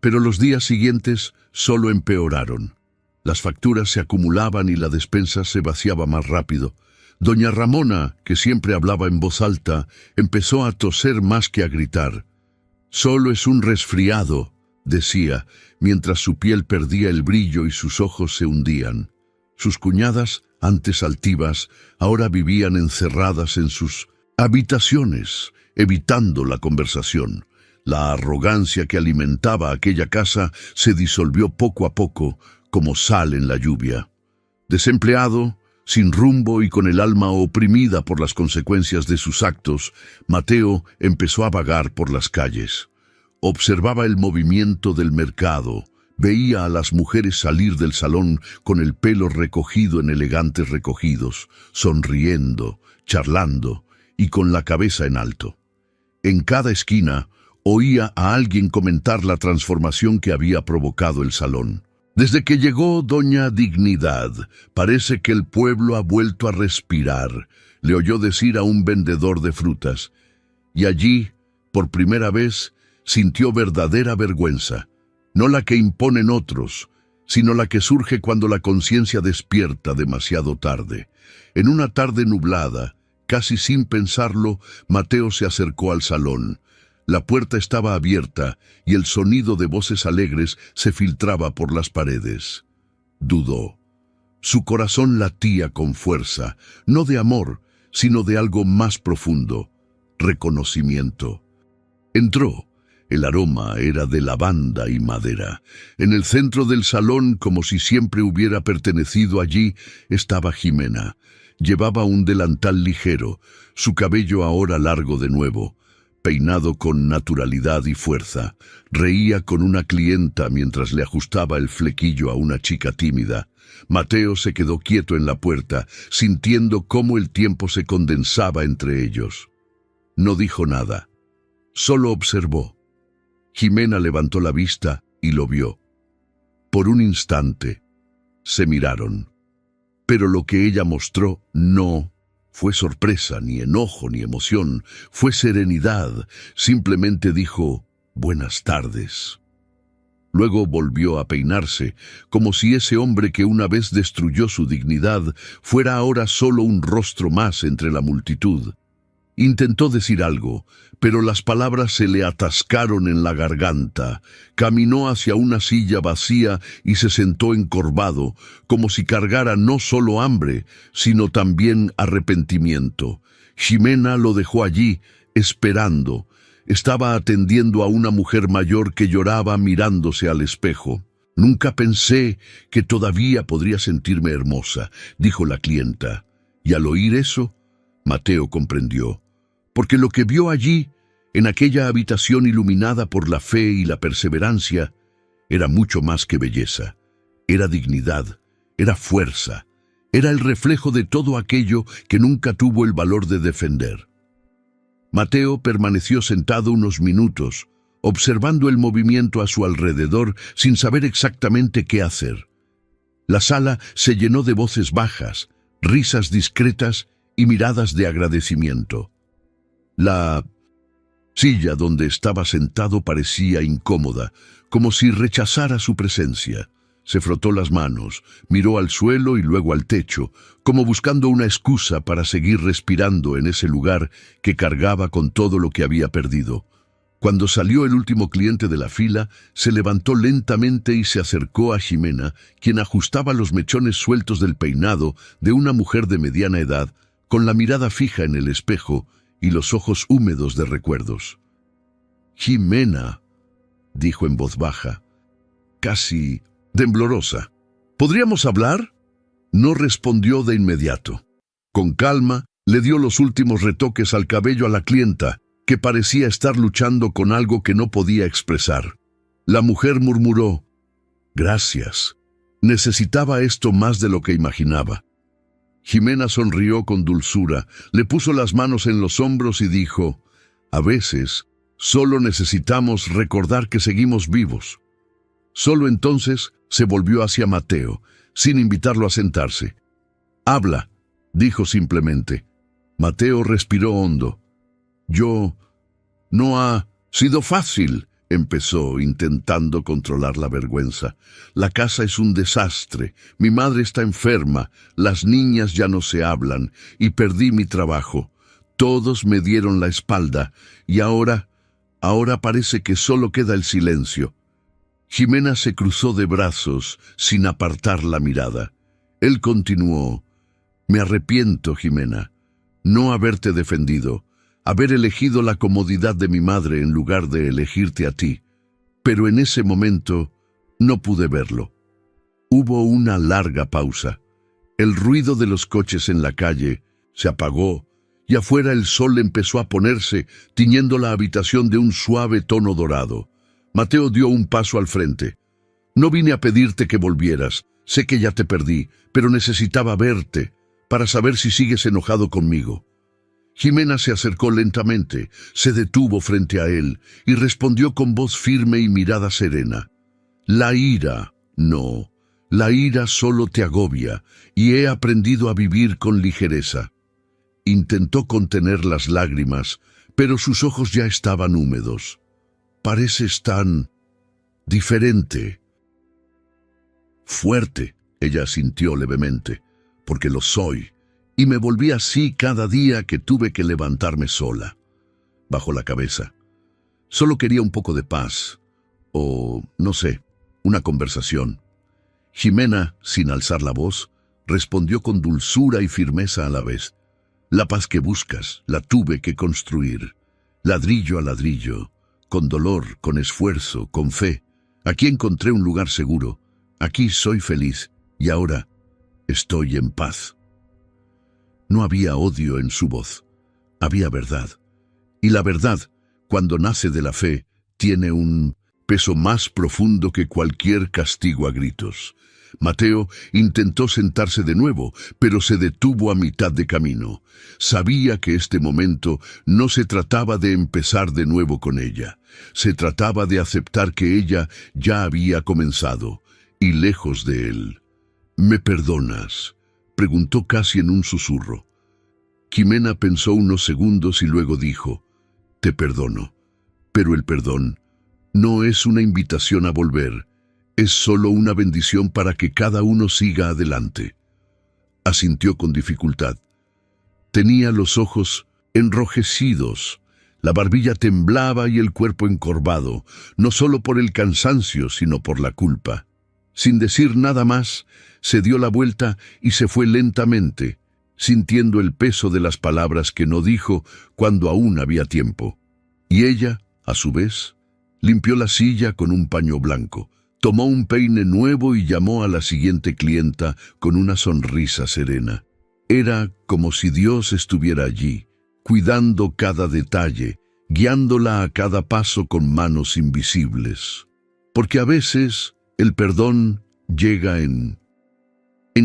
Pero los días siguientes solo empeoraron. Las facturas se acumulaban y la despensa se vaciaba más rápido. Doña Ramona, que siempre hablaba en voz alta, empezó a toser más que a gritar. «Solo es un resfriado», decía, mientras su piel perdía el brillo y sus ojos se hundían. Sus cuñadas, antes altivas, ahora vivían encerradas en sus habitaciones, evitando la conversación. La arrogancia que alimentaba aquella casa se disolvió poco a poco, como sal en la lluvia. Desempleado, sin rumbo y con el alma oprimida por las consecuencias de sus actos, Mateo empezó a vagar por las calles. Observaba el movimiento del mercado, veía a las mujeres salir del salón con el pelo recogido en elegantes recogidos, sonriendo, charlando y con la cabeza en alto. En cada esquina oía a alguien comentar la transformación que había provocado el salón. Desde que llegó doña Dignidad, parece que el pueblo ha vuelto a respirar, le oyó decir a un vendedor de frutas. Y allí, por primera vez, sintió verdadera vergüenza, no la que imponen otros, sino la que surge cuando la conciencia despierta demasiado tarde. En una tarde nublada, casi sin pensarlo, Mateo se acercó al salón. La puerta estaba abierta y el sonido de voces alegres se filtraba por las paredes. Dudó. Su corazón latía con fuerza, no de amor, sino de algo más profundo, reconocimiento. Entró. El aroma era de lavanda y madera. En el centro del salón, como si siempre hubiera pertenecido allí, estaba Ximena. Llevaba un delantal ligero, su cabello ahora largo de nuevo, peinado con naturalidad y fuerza. Reía con una clienta mientras le ajustaba el flequillo a una chica tímida. Mateo se quedó quieto en la puerta, sintiendo cómo el tiempo se condensaba entre ellos. No dijo nada, solo observó. Ximena levantó la vista y lo vio. Por un instante, se miraron. Pero lo que ella mostró no fue sorpresa, ni enojo, ni emoción. Fue serenidad. Simplemente dijo, «Buenas tardes». Luego volvió a peinarse, como si ese hombre que una vez destruyó su dignidad fuera ahora solo un rostro más entre la multitud. Intentó decir algo, pero las palabras se le atascaron en la garganta. Caminó hacia una silla vacía y se sentó encorvado, como si cargara no solo hambre, sino también arrepentimiento. Ximena lo dejó allí, esperando. Estaba atendiendo a una mujer mayor que lloraba mirándose al espejo. «Nunca pensé que todavía podría sentirme hermosa», dijo la clienta. Y al oír eso, Mateo comprendió. Porque lo que vio allí, en aquella habitación iluminada por la fe y la perseverancia, era mucho más que belleza. Era dignidad, era fuerza, era el reflejo de todo aquello que nunca tuvo el valor de defender. Mateo permaneció sentado unos minutos, observando el movimiento a su alrededor sin saber exactamente qué hacer. La sala se llenó de voces bajas, risas discretas y miradas de agradecimiento. La silla donde estaba sentado parecía incómoda, como si rechazara su presencia. Se frotó las manos, miró al suelo y luego al techo, como buscando una excusa para seguir respirando en ese lugar que cargaba con todo lo que había perdido. Cuando salió el último cliente de la fila, se levantó lentamente y se acercó a Ximena, quien ajustaba los mechones sueltos del peinado de una mujer de mediana edad, con la mirada fija en el espejo y los ojos húmedos de recuerdos. «Ximena», dijo en voz baja, casi temblorosa. «¿Podríamos hablar?». No respondió de inmediato. Con calma, le dio los últimos retoques al cabello a la clienta, que parecía estar luchando con algo que no podía expresar. La mujer murmuró: «Gracias. Necesitaba esto más de lo que imaginaba». Ximena sonrió con dulzura, le puso las manos en los hombros y dijo: «A veces, solo necesitamos recordar que seguimos vivos». Solo entonces se volvió hacia Mateo, sin invitarlo a sentarse. «Habla», dijo simplemente. Mateo respiró hondo. «No ha sido fácil», empezó, intentando controlar la vergüenza. «La casa es un desastre, mi madre está enferma, las niñas ya no se hablan, y perdí mi trabajo. Todos me dieron la espalda, y ahora parece que solo queda el silencio». Ximena se cruzó de brazos, sin apartar la mirada. Él continuó: «Me arrepiento, Ximena, no haberte defendido, haber elegido la comodidad de mi madre en lugar de elegirte a ti. Pero en ese momento no pude verlo». Hubo una larga pausa. El ruido de los coches en la calle se apagó y afuera el sol empezó a ponerse, tiñendo la habitación de un suave tono dorado. Mateo dio un paso al frente. «No vine a pedirte que volvieras. Sé que ya te perdí, pero necesitaba verte para saber si sigues enojado conmigo». Ximena se acercó lentamente, se detuvo frente a él y respondió con voz firme y mirada serena: «La ira, no. La ira solo te agobia, y he aprendido a vivir con ligereza». Intentó contener las lágrimas, pero sus ojos ya estaban húmedos. «Pareces tan diferente». «Fuerte», ella sintió levemente, «porque lo soy, y me volví así cada día que tuve que levantarme sola». Bajó la cabeza. «Solo quería un poco de paz, o, no sé, una conversación». Ximena, sin alzar la voz, respondió con dulzura y firmeza a la vez: «La paz que buscas, la tuve que construir, ladrillo a ladrillo, con dolor, con esfuerzo, con fe. Aquí encontré un lugar seguro, aquí soy feliz, y ahora estoy en paz». No había odio en su voz, había verdad. Y la verdad, cuando nace de la fe, tiene un peso más profundo que cualquier castigo a gritos. Mateo intentó sentarse de nuevo, pero se detuvo a mitad de camino. Sabía que este momento no se trataba de empezar de nuevo con ella. Se trataba de aceptar que ella ya había comenzado, y lejos de él. «¿Me perdonas?», preguntó casi en un susurro. Ximena pensó unos segundos y luego dijo: «Te perdono, pero el perdón no es una invitación a volver, es solo una bendición para que cada uno siga adelante». Asintió con dificultad. Tenía los ojos enrojecidos. La barbilla temblaba y el cuerpo encorvado, no solo por el cansancio, sino por la culpa. Sin decir nada más, se dio la vuelta y se fue lentamente, sintiendo el peso de las palabras que no dijo cuando aún había tiempo. Y ella, a su vez, limpió la silla con un paño blanco, tomó un peine nuevo y llamó a la siguiente clienta con una sonrisa serena. Era como si Dios estuviera allí, cuidando cada detalle, guiándola a cada paso con manos invisibles. Porque a veces el perdón llega en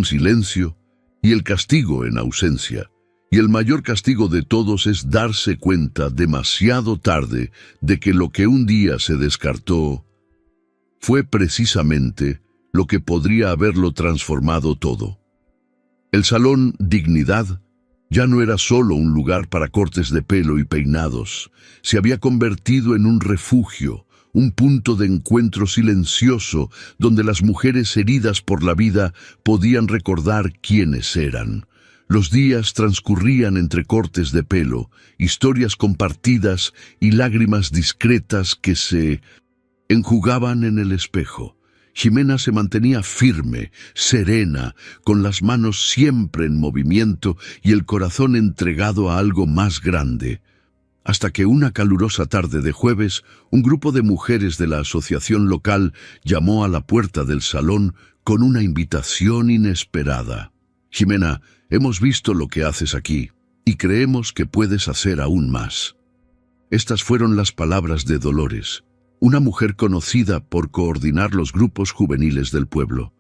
silencio y el castigo en ausencia. Y el mayor castigo de todos es darse cuenta demasiado tarde de que lo que un día se descartó fue precisamente lo que podría haberlo transformado todo. El salón Dignidad ya no era solo un lugar para cortes de pelo y peinados, se había convertido en un refugio, un punto de encuentro silencioso donde las mujeres heridas por la vida podían recordar quiénes eran. Los días transcurrían entre cortes de pelo, historias compartidas y lágrimas discretas que se enjugaban en el espejo. Jimena se mantenía firme, serena, con las manos siempre en movimiento y el corazón entregado a algo más grande. Hasta que una calurosa tarde de jueves, un grupo de mujeres de la asociación local llamó a la puerta del salón con una invitación inesperada. «Jimena, hemos visto lo que haces aquí y creemos que puedes hacer aún más». Estas fueron las palabras de Dolores, una mujer conocida por coordinar los grupos juveniles del pueblo.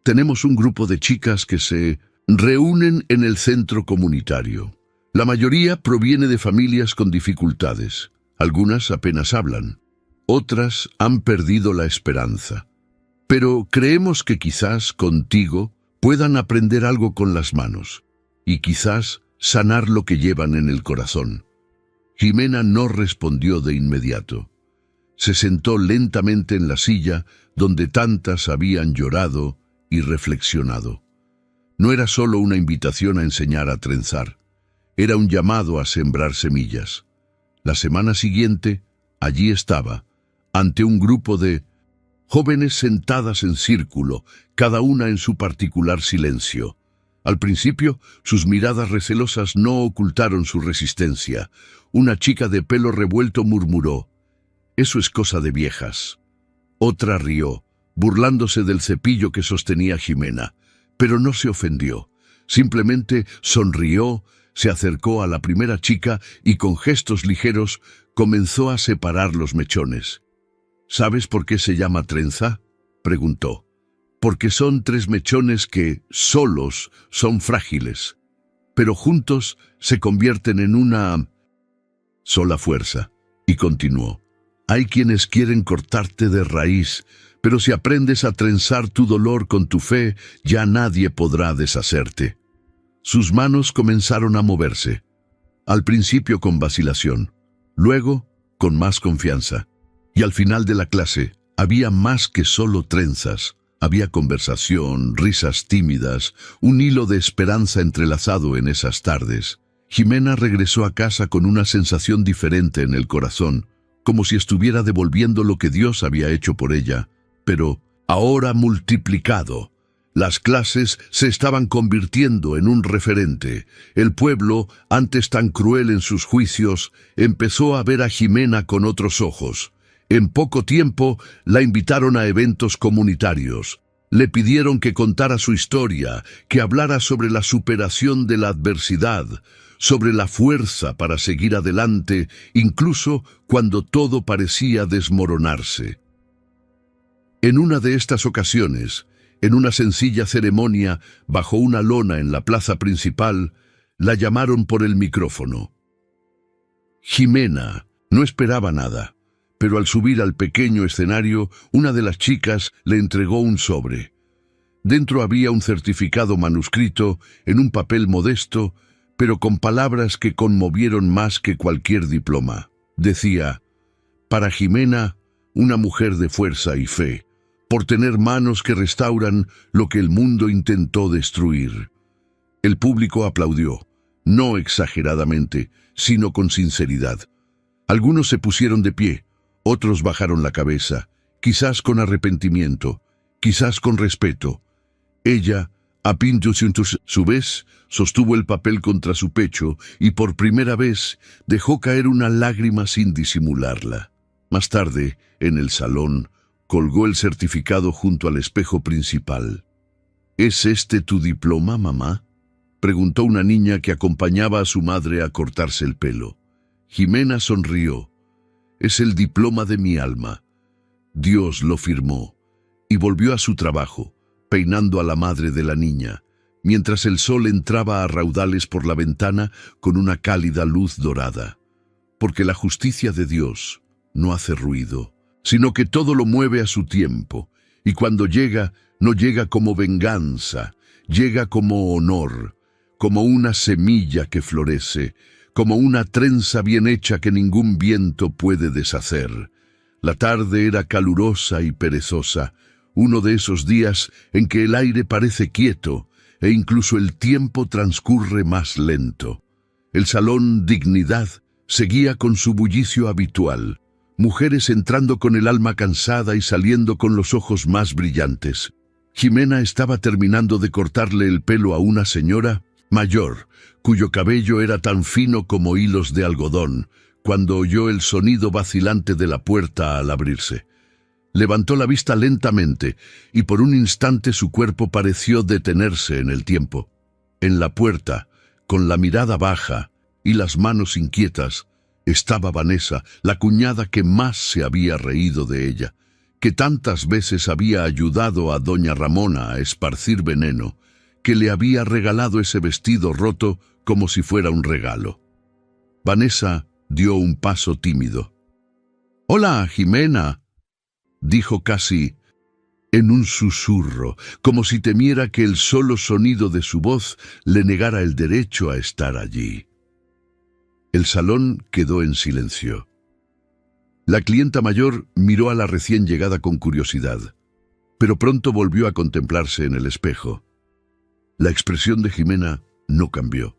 Tenemos un grupo de chicas que se reúnen en el centro comunitario. La mayoría proviene de familias con dificultades. Algunas apenas hablan. Otras han perdido la esperanza. Pero creemos que quizás contigo puedan aprender algo con las manos y quizás sanar lo que llevan en el corazón. Jimena no respondió de inmediato. Se sentó lentamente en la silla donde tantas habían llorado y reflexionado. No era solo una invitación a enseñar a trenzar, era un llamado a sembrar semillas. La semana siguiente, allí estaba, ante un grupo de jóvenes sentadas en círculo, cada una en su particular silencio. Al principio, sus miradas recelosas no ocultaron su resistencia. Una chica de pelo revuelto murmuró: «Eso es cosa de viejas». Otra rió, burlándose del cepillo que sostenía Jimena, pero no se ofendió. Simplemente sonrió, se acercó a la primera chica y con gestos ligeros comenzó a separar los mechones. «¿Sabes por qué se llama trenza?», preguntó. «Porque son 3 mechones que, solos, son frágiles, pero juntos se convierten en una sola fuerza». Y continuó: «Hay quienes quieren cortarte de raíz, pero si aprendes a trenzar tu dolor con tu fe, ya nadie podrá deshacerte». Sus manos comenzaron a moverse, al principio con vacilación, luego con más confianza. Y al final de la clase había más que solo trenzas. Había conversación, risas tímidas, un hilo de esperanza entrelazado en esas tardes. Jimena regresó a casa con una sensación diferente en el corazón, como si estuviera devolviendo lo que Dios había hecho por ella, pero ahora multiplicado. Las clases se estaban convirtiendo en un referente. El pueblo, antes tan cruel en sus juicios, empezó a ver a Jimena con otros ojos. En poco tiempo la invitaron a eventos comunitarios. Le pidieron que contara su historia, que hablara sobre la superación de la adversidad, sobre la fuerza para seguir adelante, incluso cuando todo parecía desmoronarse. En una de estas ocasiones, en una sencilla ceremonia bajo una lona en la plaza principal, la llamaron por el micrófono. Jimena no esperaba nada, pero al subir al pequeño escenario, una de las chicas le entregó un sobre. Dentro había un certificado manuscrito en un papel modesto, pero con palabras que conmovieron más que cualquier diploma. Decía: «Para Jimena, una mujer de fuerza y fe, por tener manos que restauran lo que el mundo intentó destruir». El público aplaudió, no exageradamente, sino con sinceridad. Algunos se pusieron de pie, otros bajaron la cabeza, quizás con arrepentimiento, quizás con respeto. Ella, a su vez, sostuvo el papel contra su pecho y por primera vez dejó caer una lágrima sin disimularla. Más tarde, en el salón, colgó el certificado junto al espejo principal. ¿Es este tu diploma, mamá?, preguntó una niña que acompañaba a su madre a cortarse el pelo. Jimena sonrió. Es el diploma de mi alma. Dios lo firmó, y volvió a su trabajo, peinando a la madre de la niña, mientras el sol entraba a raudales por la ventana con una cálida luz dorada. Porque la justicia de Dios no hace ruido, sino que todo lo mueve a su tiempo, y cuando llega, no llega como venganza, llega como honor, como una semilla que florece, como una trenza bien hecha que ningún viento puede deshacer. La tarde era calurosa y perezosa, uno de esos días en que el aire parece quieto e incluso el tiempo transcurre más lento. El salón Dignidad seguía con su bullicio habitual, mujeres entrando con el alma cansada y saliendo con los ojos más brillantes. Jimena estaba terminando de cortarle el pelo a una señora mayor, cuyo cabello era tan fino como hilos de algodón, cuando oyó el sonido vacilante de la puerta al abrirse. Levantó la vista lentamente, y por un instante su cuerpo pareció detenerse en el tiempo. En la puerta, con la mirada baja y las manos inquietas, estaba Vanessa, la cuñada que más se había reído de ella, que tantas veces había ayudado a doña Ramona a esparcir veneno, que le había regalado ese vestido roto como si fuera un regalo. Vanessa dio un paso tímido. «Hola, Jimena», dijo casi en un susurro, como si temiera que el solo sonido de su voz le negara el derecho a estar allí. El salón quedó en silencio. La clienta mayor miró a la recién llegada con curiosidad, pero pronto volvió a contemplarse en el espejo. La expresión de Jimena no cambió.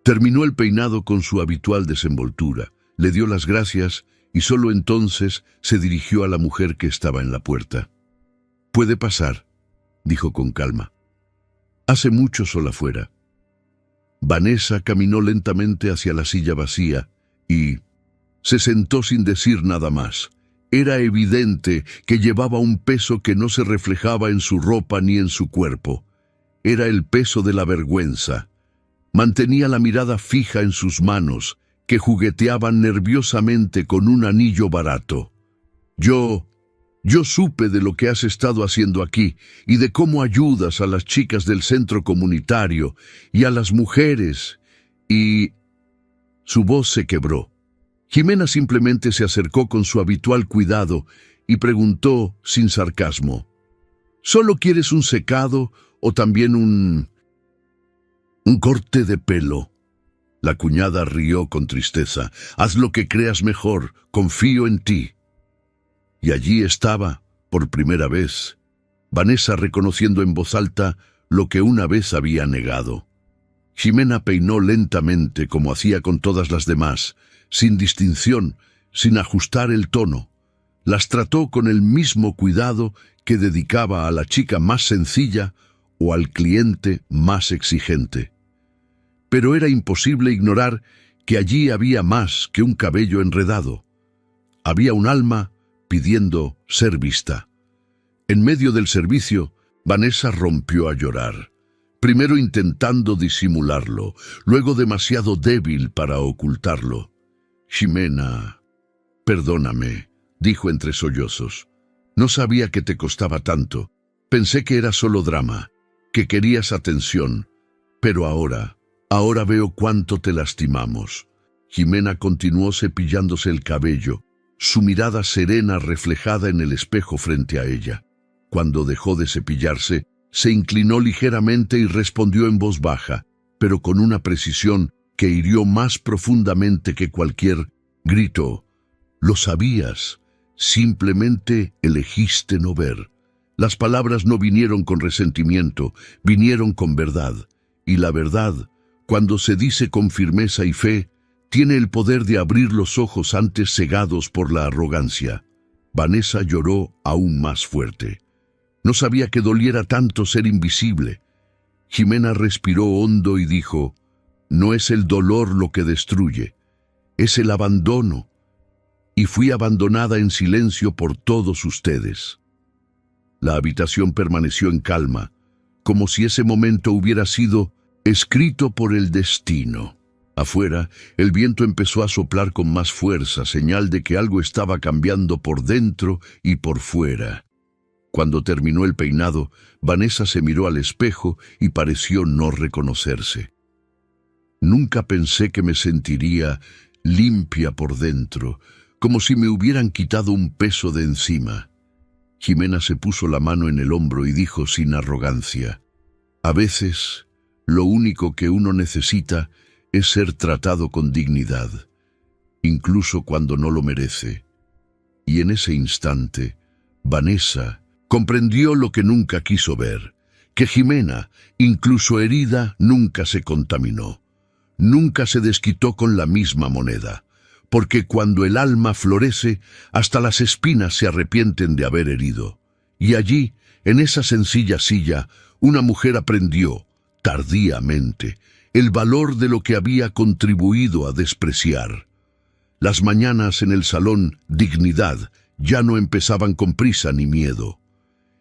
Terminó el peinado con su habitual desenvoltura, le dio las gracias y solo entonces se dirigió a la mujer que estaba en la puerta. «Puede pasar», dijo con calma. «Hace mucho sol afuera». Vanessa caminó lentamente hacia la silla vacía y se sentó sin decir nada más. Era evidente que llevaba un peso que no se reflejaba en su ropa ni en su cuerpo. Era el peso de la vergüenza. Mantenía la mirada fija en sus manos, que jugueteaban nerviosamente con un anillo barato. Yo supe de lo que has estado haciendo aquí y de cómo ayudas a las chicas del centro comunitario y a las mujeres, y...» Su voz se quebró. Jimena simplemente se acercó con su habitual cuidado y preguntó sin sarcasmo: «¿Solo quieres un secado o también un corte de pelo?» La cuñada rió con tristeza. «Haz lo que creas mejor, confío en ti». Y allí estaba, por primera vez, Vanessa reconociendo en voz alta lo que una vez había negado. Jimena peinó lentamente, como hacía con todas las demás, sin distinción, sin ajustar el tono. Las trató con el mismo cuidado que dedicaba a la chica más sencilla o al cliente más exigente. Pero era imposible ignorar que allí había más que un cabello enredado. Había un alma pidiendo ser vista. En medio del servicio, Vanessa rompió a llorar, primero intentando disimularlo, luego demasiado débil para ocultarlo. «Jimena, perdóname», dijo entre sollozos. «No sabía que te costaba tanto. Pensé que era solo drama, que querías atención, pero ahora veo cuánto te lastimamos». Jimena continuó cepillándose el cabello, su mirada serena reflejada en el espejo frente a ella. Cuando dejó de cepillarse, se inclinó ligeramente y respondió en voz baja, pero con una precisión que hirió más profundamente que cualquier grito: «Lo sabías, simplemente elegiste no ver». Las palabras no vinieron con resentimiento, vinieron con verdad, y la verdad, cuando se dice con firmeza y fe, tiene el poder de abrir los ojos antes cegados por la arrogancia. Vanessa lloró aún más fuerte. No sabía que doliera tanto ser invisible. Ximena respiró hondo y dijo: «No es el dolor lo que destruye, es el abandono. Y fui abandonada en silencio por todos ustedes». La habitación permaneció en calma, como si ese momento hubiera sido escrito por el destino. Afuera, el viento empezó a soplar con más fuerza, señal de que algo estaba cambiando por dentro y por fuera. Cuando terminó el peinado, Vanessa se miró al espejo y pareció no reconocerse. «Nunca pensé que me sentiría limpia por dentro, como si me hubieran quitado un peso de encima». Ximena se puso la mano en el hombro y dijo sin arrogancia: «A veces, lo único que uno necesita es ser tratado con dignidad, incluso cuando no lo merece». Y en ese instante, Vanessa comprendió lo que nunca quiso ver, que Ximena, incluso herida, nunca se contaminó, nunca se desquitó con la misma moneda, porque cuando el alma florece, hasta las espinas se arrepienten de haber herido. Y allí, en esa sencilla silla, una mujer aprendió, tardíamente, el valor de lo que había contribuido a despreciar. Las mañanas en el salón Dignidad ya no empezaban con prisa ni miedo.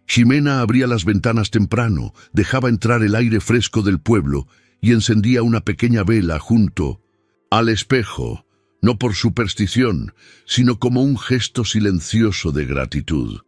Ximena abría las ventanas temprano, dejaba entrar el aire fresco del pueblo y encendía una pequeña vela junto al espejo, no por superstición, sino como un gesto silencioso de gratitud.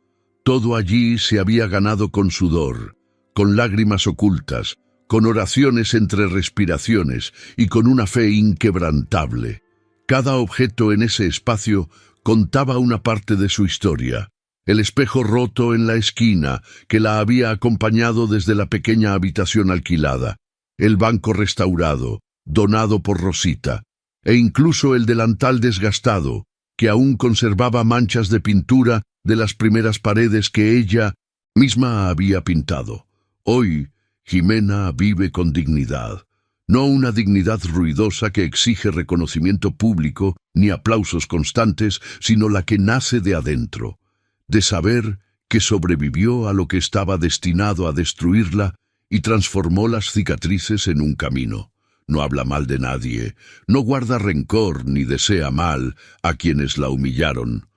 Todo allí se había ganado con sudor, con lágrimas ocultas, con oraciones entre respiraciones y con una fe inquebrantable. Cada objeto en ese espacio contaba una parte de su historia. El espejo roto en la esquina, que la había acompañado desde la pequeña habitación alquilada, el banco restaurado, donado por Rosita, e incluso el delantal desgastado, que aún conservaba manchas de pintura de las primeras paredes que ella misma había pintado. Hoy, Ximena vive con dignidad, no una dignidad ruidosa que exige reconocimiento público ni aplausos constantes, sino la que nace de adentro, de saber que sobrevivió a lo que estaba destinado a destruirla y transformó las cicatrices en un camino. No habla mal de nadie, no guarda rencor ni desea mal a quienes la humillaron.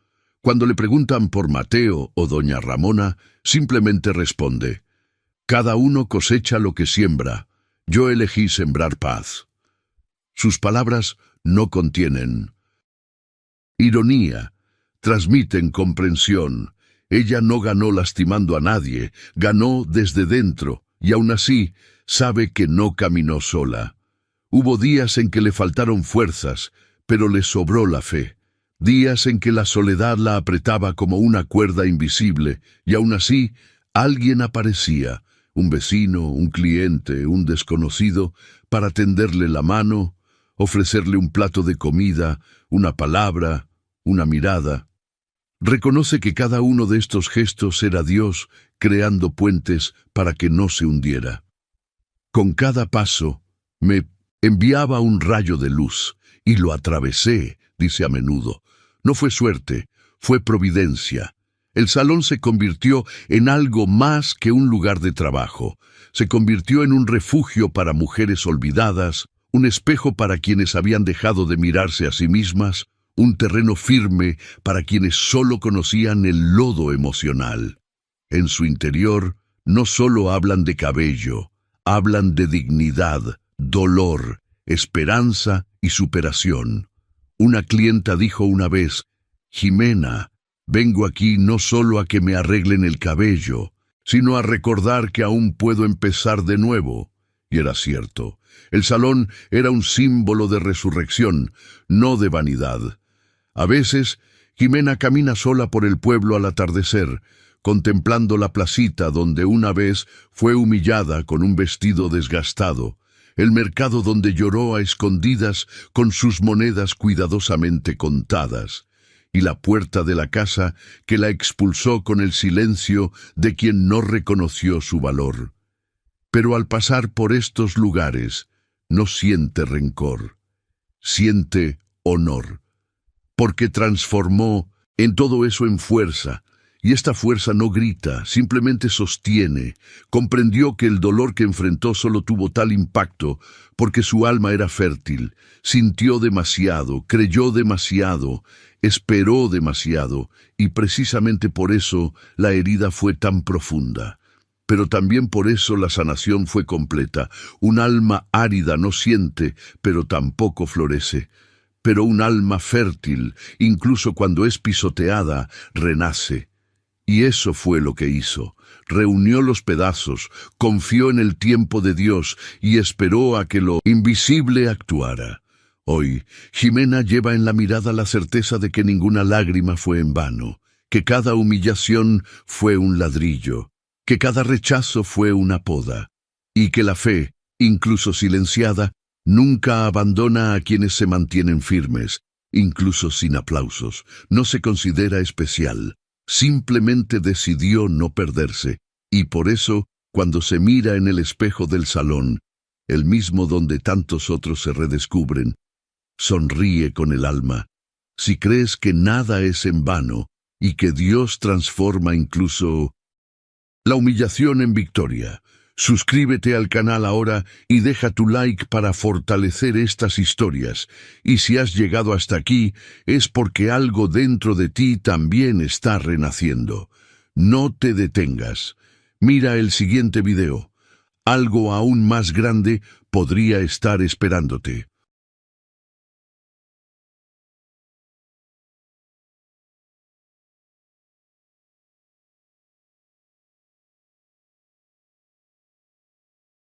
Cuando le preguntan por Mateo o doña Ramona, simplemente responde: «Cada uno cosecha lo que siembra. Yo elegí sembrar paz». Sus palabras no contienen ironía, transmiten comprensión. Ella no ganó lastimando a nadie, ganó desde dentro, y aún así sabe que no caminó sola. Hubo días en que le faltaron fuerzas, pero le sobró la fe. Días en que la soledad la apretaba como una cuerda invisible, y aún así alguien aparecía, un vecino, un cliente, un desconocido, para tenderle la mano, ofrecerle un plato de comida, una palabra, una mirada. Reconoce que cada uno de estos gestos era Dios creando puentes para que no se hundiera. Con cada paso, me enviaba un rayo de luz, y lo atravesé, dice a menudo. No fue suerte, fue providencia. El salón se convirtió en algo más que un lugar de trabajo. Se convirtió en un refugio para mujeres olvidadas, un espejo para quienes habían dejado de mirarse a sí mismas, un terreno firme para quienes solo conocían el lodo emocional. En su interior no solo hablan de cabello, hablan de dignidad, dolor, esperanza y superación. Una clienta dijo una vez: «Ximena, vengo aquí no solo a que me arreglen el cabello, sino a recordar que aún puedo empezar de nuevo». Y era cierto. El salón era un símbolo de resurrección, no de vanidad. A veces, Ximena camina sola por el pueblo al atardecer, contemplando la placita donde una vez fue humillada con un vestido desgastado, el mercado donde lloró a escondidas con sus monedas cuidadosamente contadas, y la puerta de la casa que la expulsó con el silencio de quien no reconoció su valor. Pero al pasar por estos lugares, no siente rencor, siente honor, porque transformó en todo eso en fuerza, y esta fuerza no grita, simplemente sostiene. Comprendió que el dolor que enfrentó solo tuvo tal impacto porque su alma era fértil, sintió demasiado, creyó demasiado, esperó demasiado, y precisamente por eso la herida fue tan profunda. Pero también por eso la sanación fue completa. Un alma árida no siente, pero tampoco florece. Pero un alma fértil, incluso cuando es pisoteada, renace. Y eso fue lo que hizo. Reunió los pedazos, confió en el tiempo de Dios y esperó a que lo invisible actuara. Hoy, Ximena lleva en la mirada la certeza de que ninguna lágrima fue en vano, que cada humillación fue un ladrillo, que cada rechazo fue una poda, y que la fe, incluso silenciada, nunca abandona a quienes se mantienen firmes, incluso sin aplausos. No se considera especial. Simplemente decidió no perderse, y por eso, cuando se mira en el espejo del salón, el mismo donde tantos otros se redescubren, sonríe con el alma. Si crees que nada es en vano y que Dios transforma incluso la humillación en victoria, suscríbete al canal ahora y deja tu like para fortalecer estas historias. Y si has llegado hasta aquí, es porque algo dentro de ti también está renaciendo. No te detengas. Mira el siguiente video. Algo aún más grande podría estar esperándote.